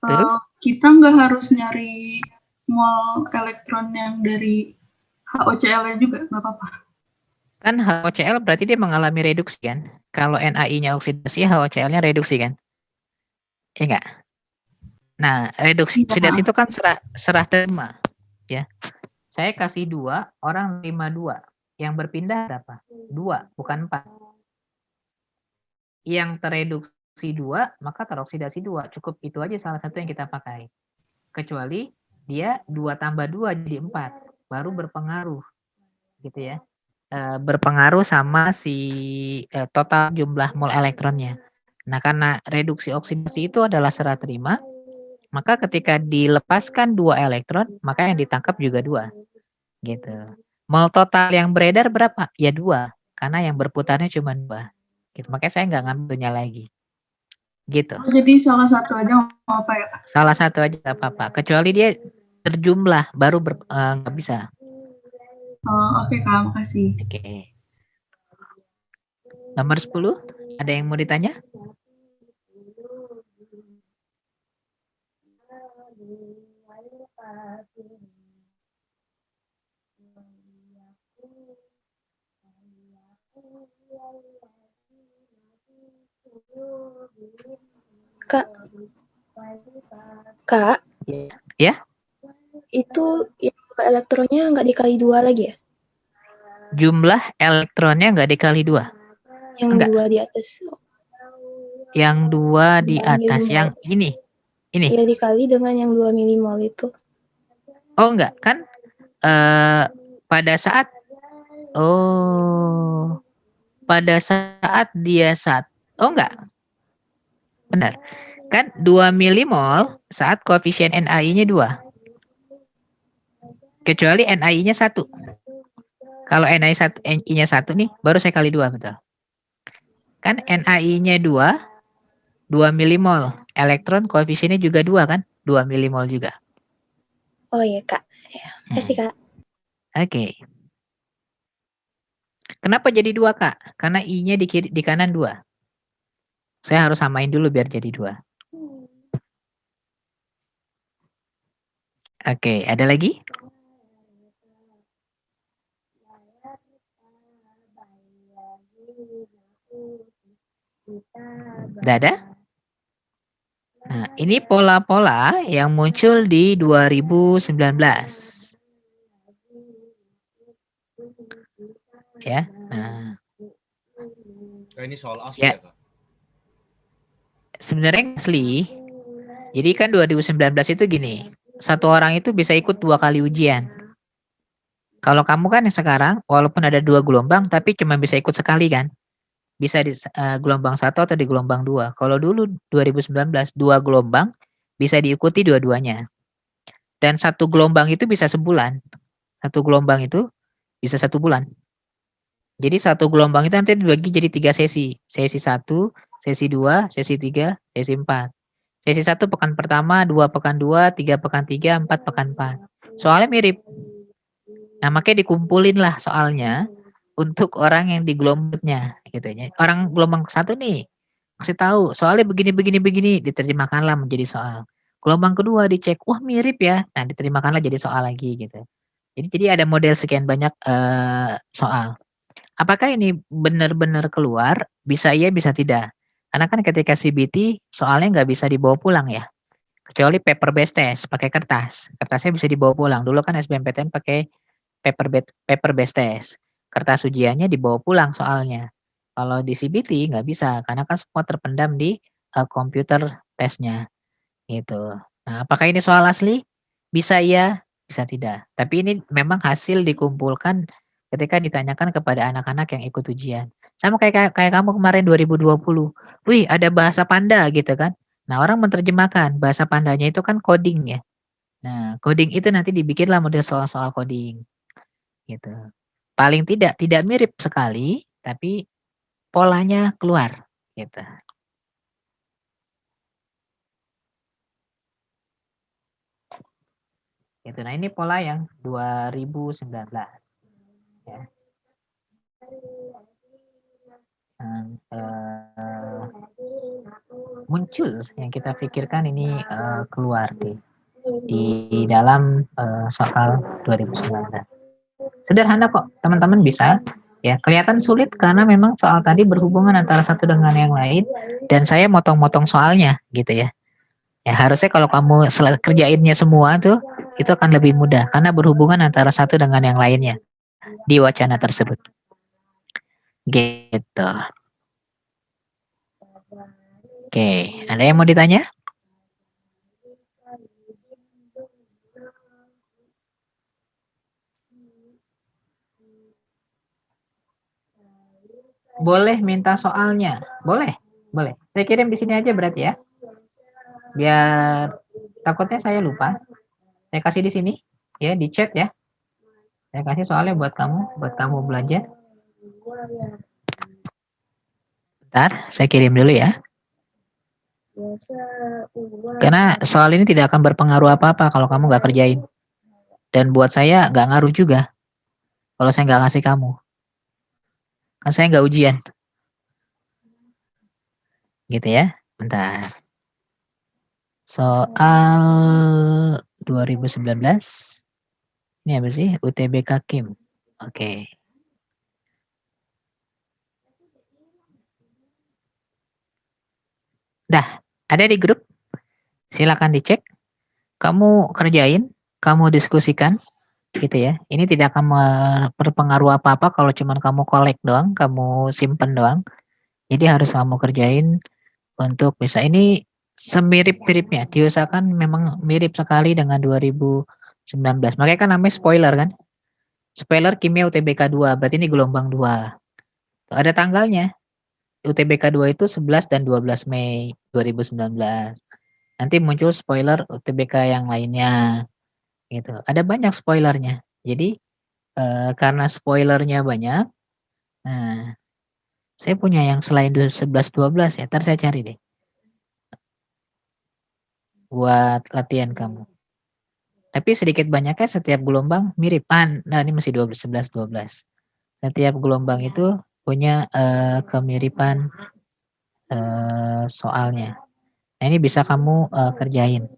betul. Kita nggak harus nyari mol elektron yang dari HOCl-nya juga, nggak apa-apa. Kan HOCl berarti dia mengalami reduksi kan? Kalau NaI-nya oksidasi, HOCl-nya reduksi kan? Iya nggak? Nah, reduksi Iya. oksidasi itu kan serah terima, ya. Saya kasih 2, orang terima 2. Yang berpindah berapa? 2, bukan 4. Yang tereduksi 2, maka teroksidasi 2. Cukup itu aja salah satu yang kita pakai. Kecuali dia 2 tambah 2 jadi 4, baru berpengaruh, gitu ya. Berpengaruh sama si total jumlah mol elektronnya. Nah, karena reduksi oksidasi itu adalah serah terima, maka ketika dilepaskan 2 elektron, maka yang ditangkap juga 2. Gitu. Mol total yang beredar berapa? Ya 2, karena yang berputarnya cuma 2. Gitu. Makanya saya nggak ngambilnya lagi. Gitu. Oh, jadi salah satu aja nggak apa-apa ya, Kak? Salah satu aja nggak apa-apa. Kecuali dia terjumlah, baru nggak bisa. Oke, Kak, makasih. Oke. Nomor 10, ada yang mau ditanya? Kak, Ya, itu yang elektronnya nggak dikali 2 lagi ya? jumlah elektronnya nggak dikali 2. Yang Enggak. 2 di atas. Yang 2 di Yang atas, milimol. yang ini. Ya dikali dengan yang 2 milimol itu. Oh enggak, kan pada saat dia oh enggak. Benar. Kan 2 milimol saat koefisien NaI-nya 2. Kecuali NaI-nya 1. Kalau NaI-nya 1 nih, baru saya kali 2, betul. Kan NaI-nya 2 milimol. Elektron koefisiennya juga 2 kan? 2 milimol juga. Oh iya, Kak. Ya, makasih, Kak. Oke. Kenapa jadi 2, Kak? Karena I-nya di kanan 2. Saya harus samain dulu biar jadi 2. Oke, ada lagi? Udah ada? Nah, ini pola-pola yang muncul di 2019. Ya, nah. Ini soal asli Ya. ya, Kak? Sebenarnya asli. Jadi kan 2019 itu gini, satu orang itu bisa ikut 2 kali ujian. Kalau kamu kan yang sekarang, walaupun ada 2 gelombang, tapi cuma bisa ikut sekali kan? Bisa di gelombang 1 atau di gelombang 2. Kalau dulu 2019, 2 gelombang bisa diikuti dua-duanya. Dan 1 gelombang itu bisa sebulan. 1 gelombang itu bisa 1 bulan. Jadi 1 gelombang itu nanti dibagi jadi 3 sesi. Sesi 1, sesi 2, sesi 3, sesi 4. Sesi 1 pekan pertama, 2 pekan 2, 3 pekan 3, 4 pekan 4. Soalnya mirip. Nah, makanya dikumpulin lah soalnya untuk orang yang di gelombangnya gitu ya. Orang gelombang 1 nih kasih tahu soalnya begini, diterjemahkanlah menjadi soal. Gelombang kedua dicek, wah mirip ya. Nah, diterjemahkanlah jadi soal lagi gitu. Jadi ada model sekian banyak soal. Apakah ini benar-benar keluar? Bisa iya, bisa tidak. Karena kan ketika CBT soalnya nggak bisa dibawa pulang ya. Kecuali paper based test, pakai kertas. Kertasnya bisa dibawa pulang. Dulu kan SBMPTN pakai paper based test. Kertas ujiannya dibawa pulang soalnya. Kalau di CBT nggak bisa, karena kan semua terpendam di komputer tesnya. Gitu. Nah, apakah ini soal asli? Bisa iya, bisa tidak. Tapi ini memang hasil dikumpulkan ketika ditanyakan kepada anak-anak yang ikut ujian. Sama kayak kamu kemarin 2020. Wih, ada bahasa panda gitu kan. Nah, orang menerjemahkan bahasa pandanya itu kan coding ya. Nah, coding itu nanti dibikinlah model soal-soal coding. Gitu. Paling tidak mirip sekali, tapi polanya keluar. Gitu. Gitu. Nah, ini pola yang 2019. Ya. Muncul yang kita pikirkan ini keluar di dalam soal 2019. Sederhana kok, teman-teman bisa. Ya, kelihatan sulit karena memang soal tadi berhubungan antara satu dengan yang lain dan saya motong-motong soalnya gitu ya. Ya, harusnya kalau kamu kerjainnya semua tuh itu akan lebih mudah karena berhubungan antara satu dengan yang lainnya di wacana tersebut. Gitu. Oke, ada yang mau ditanya? Boleh minta soalnya, boleh. Saya kirim di sini aja berarti ya. Biar takutnya saya lupa. Saya kasih di sini, ya di chat ya. Saya kasih soalnya buat kamu belajar. Bentar, saya kirim dulu ya. Karena soal ini tidak akan berpengaruh apa-apa kalau kamu nggak kerjain. Dan buat saya nggak ngaruh juga kalau saya nggak ngasih kamu. Kan saya nggak ujian. Gitu ya. Bentar. Soal 2019. Ini apa sih? UTBK Kim. Oke. Dah, ada di grup. Silakan dicek. Kamu kerjain, kamu diskusikan. Gitu ya. Ini tidak akan berpengaruh apa-apa kalau cuman kamu collect doang, kamu simpen doang. Jadi harus kamu kerjain untuk bisa. Ini semirip-miripnya. Diusahakan memang mirip sekali dengan 2019. Makanya kan namanya spoiler kan. Spoiler kimia UTBK 2. Berarti ini gelombang 2. Ada tanggalnya. UTBK 2 itu 11 dan 12 Mei 2019. Nanti muncul spoiler UTBK yang lainnya. Gitu. Ada banyak spoilernya. Jadi karena spoilernya banyak, nah saya punya yang selain 11-12 ya, ntar saya cari deh. Buat latihan kamu. Tapi sedikit banyaknya setiap gelombang mirip. Nah ini masih 11-12. Setiap gelombang itu punya kemiripan soalnya. Nah ini bisa kamu kerjain.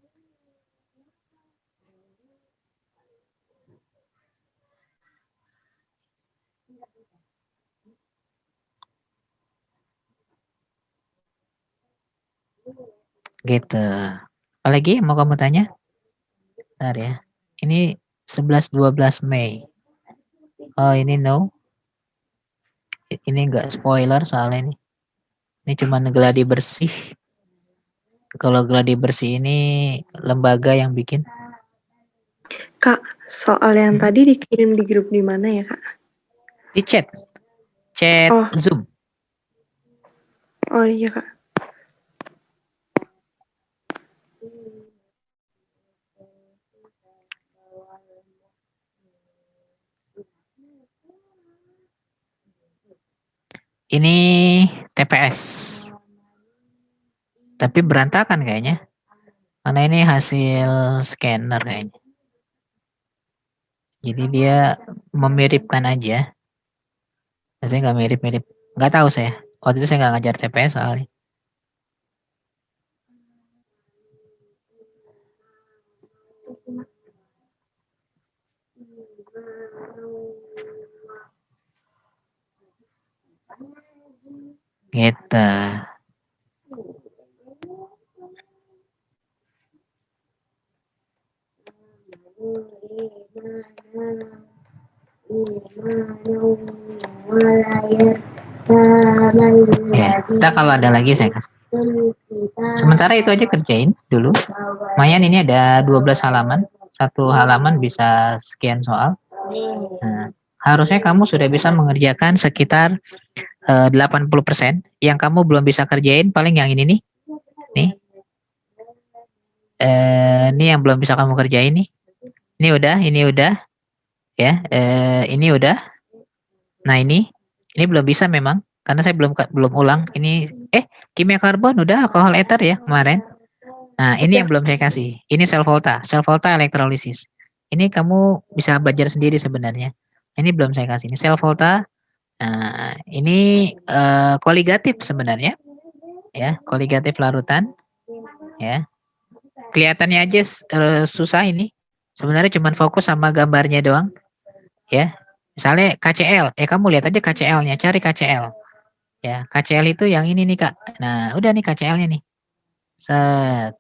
Gitu. Apalagi mau kamu tanya? Bentar ya. Ini 11-12 Mei. Oh ini no. Ini enggak spoiler soalnya ini. Ini cuma geladi bersih. Kalau geladi bersih ini lembaga yang bikin. Kak, soal yang tadi dikirim di grup di mana ya, Kak? Di chat. Chat Zoom. Oh iya, Kak. Ini TPS. Tapi berantakan kayaknya. Karena ini hasil scanner kayaknya. Jadi dia memiripkan aja. Tapi nggak mirip-mirip. Nggak tahu saya. Waktu itu saya nggak ngajar TPS soalnya. Gitu. Ya, kita kalau ada lagi saya kasih. Sementara itu aja kerjain dulu. Lumayan ini ada 12 halaman. Satu halaman bisa sekian soal. Nah, harusnya kamu sudah bisa mengerjakan sekitar 80%. Yang kamu belum bisa kerjain paling yang ini nih. Nih. Ini yang belum bisa kamu kerjain nih. Ini udah, ya. Ini udah. Nah ini belum bisa memang karena saya belum ulang. Ini kimia karbon udah, alkohol ether ya kemarin. Nah ini yang belum saya kasih. Ini sel volta elektrolisis. Ini kamu bisa belajar sendiri sebenarnya. Ini belum saya kasih. Ini sel volta. Nah ini koligatif sebenarnya, ya koligatif larutan, ya. Kelihatannya aja susah ini. Sebenarnya cuma fokus sama gambarnya doang, ya. Misalnya KCl, kamu lihat aja KCl-nya, cari KCl. Ya, KCl itu yang ini nih, Kak. Nah, udah nih KCl-nya nih. Set.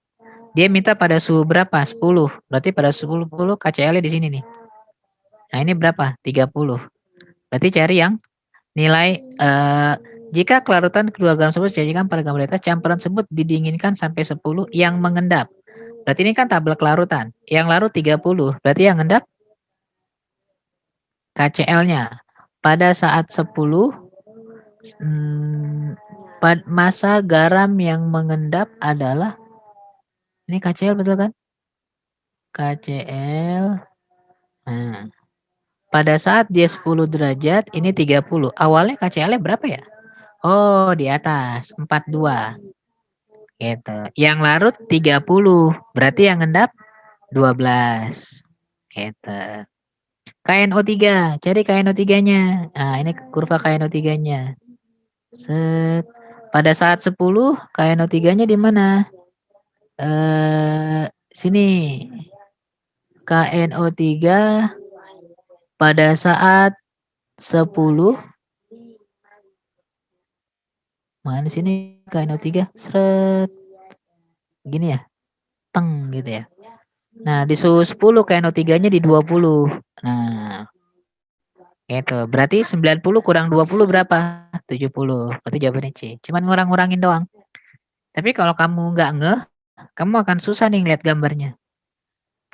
Dia minta pada suhu berapa? 10. Berarti pada 10 KCl-nya di sini nih. Nah, ini berapa? 30. Berarti cari yang nilai jika kelarutan kedua garam tersebut disajikan pada gambar di atas, campuran tersebut didinginkan sampai 10 yang mengendap. Berarti ini kan tabel kelarutan. Yang larut 30. Berarti yang mengendap KCl-nya. Pada saat 10 massa garam yang mengendap adalah ini KCl betul kan? KCl. Nah, pada saat dia 10 derajat ini 30. Awalnya KCl-nya berapa ya? Oh, di atas 42. Gitu. Yang larut 30. Berarti yang ngendap 12. Gitu. KNO3, cari KNO3-nya. Nah, ini kurva KNO3-nya. Set. Pada saat 10, KNO3-nya di mana? Sini. KNO3 pada saat 10. Mana sini KNO3? Seret. Gini ya. Teng gitu ya. Nah, di suhu 10 KNO3-nya di 20. Nah, gitu. Berarti 90 kurang 20 berapa? 70. Berarti jawabannya C. Cuman ngurang-ngurangin doang. Tapi kalau kamu nggak ngeh, kamu akan susah nih lihat gambarnya.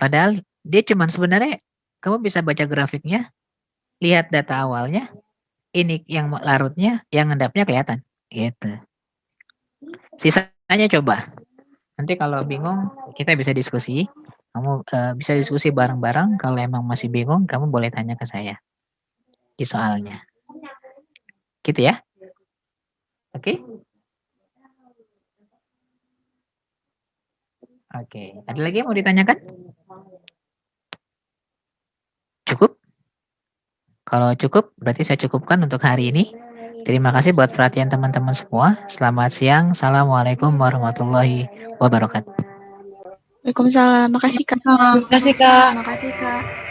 Padahal dia cuman sebenarnya kamu bisa baca grafiknya, lihat data awalnya, ini yang larutnya, yang ngendapnya kelihatan. Gitu. Sisanya coba. Nanti kalau bingung, kita bisa diskusi. Kamu bisa diskusi bareng-bareng. Kalau emang masih bingung, kamu boleh tanya ke saya di soalnya. Gitu ya. Oke? Oke. Ada lagi yang mau ditanyakan? Cukup? Kalau cukup, berarti saya cukupkan untuk hari ini. Terima kasih buat perhatian teman-teman semua. Selamat siang. Assalamualaikum warahmatullahi wabarakatuh. Waalaikumsalam. Makasih, Kak. Terima kasih, Kak. Makasih, Kak.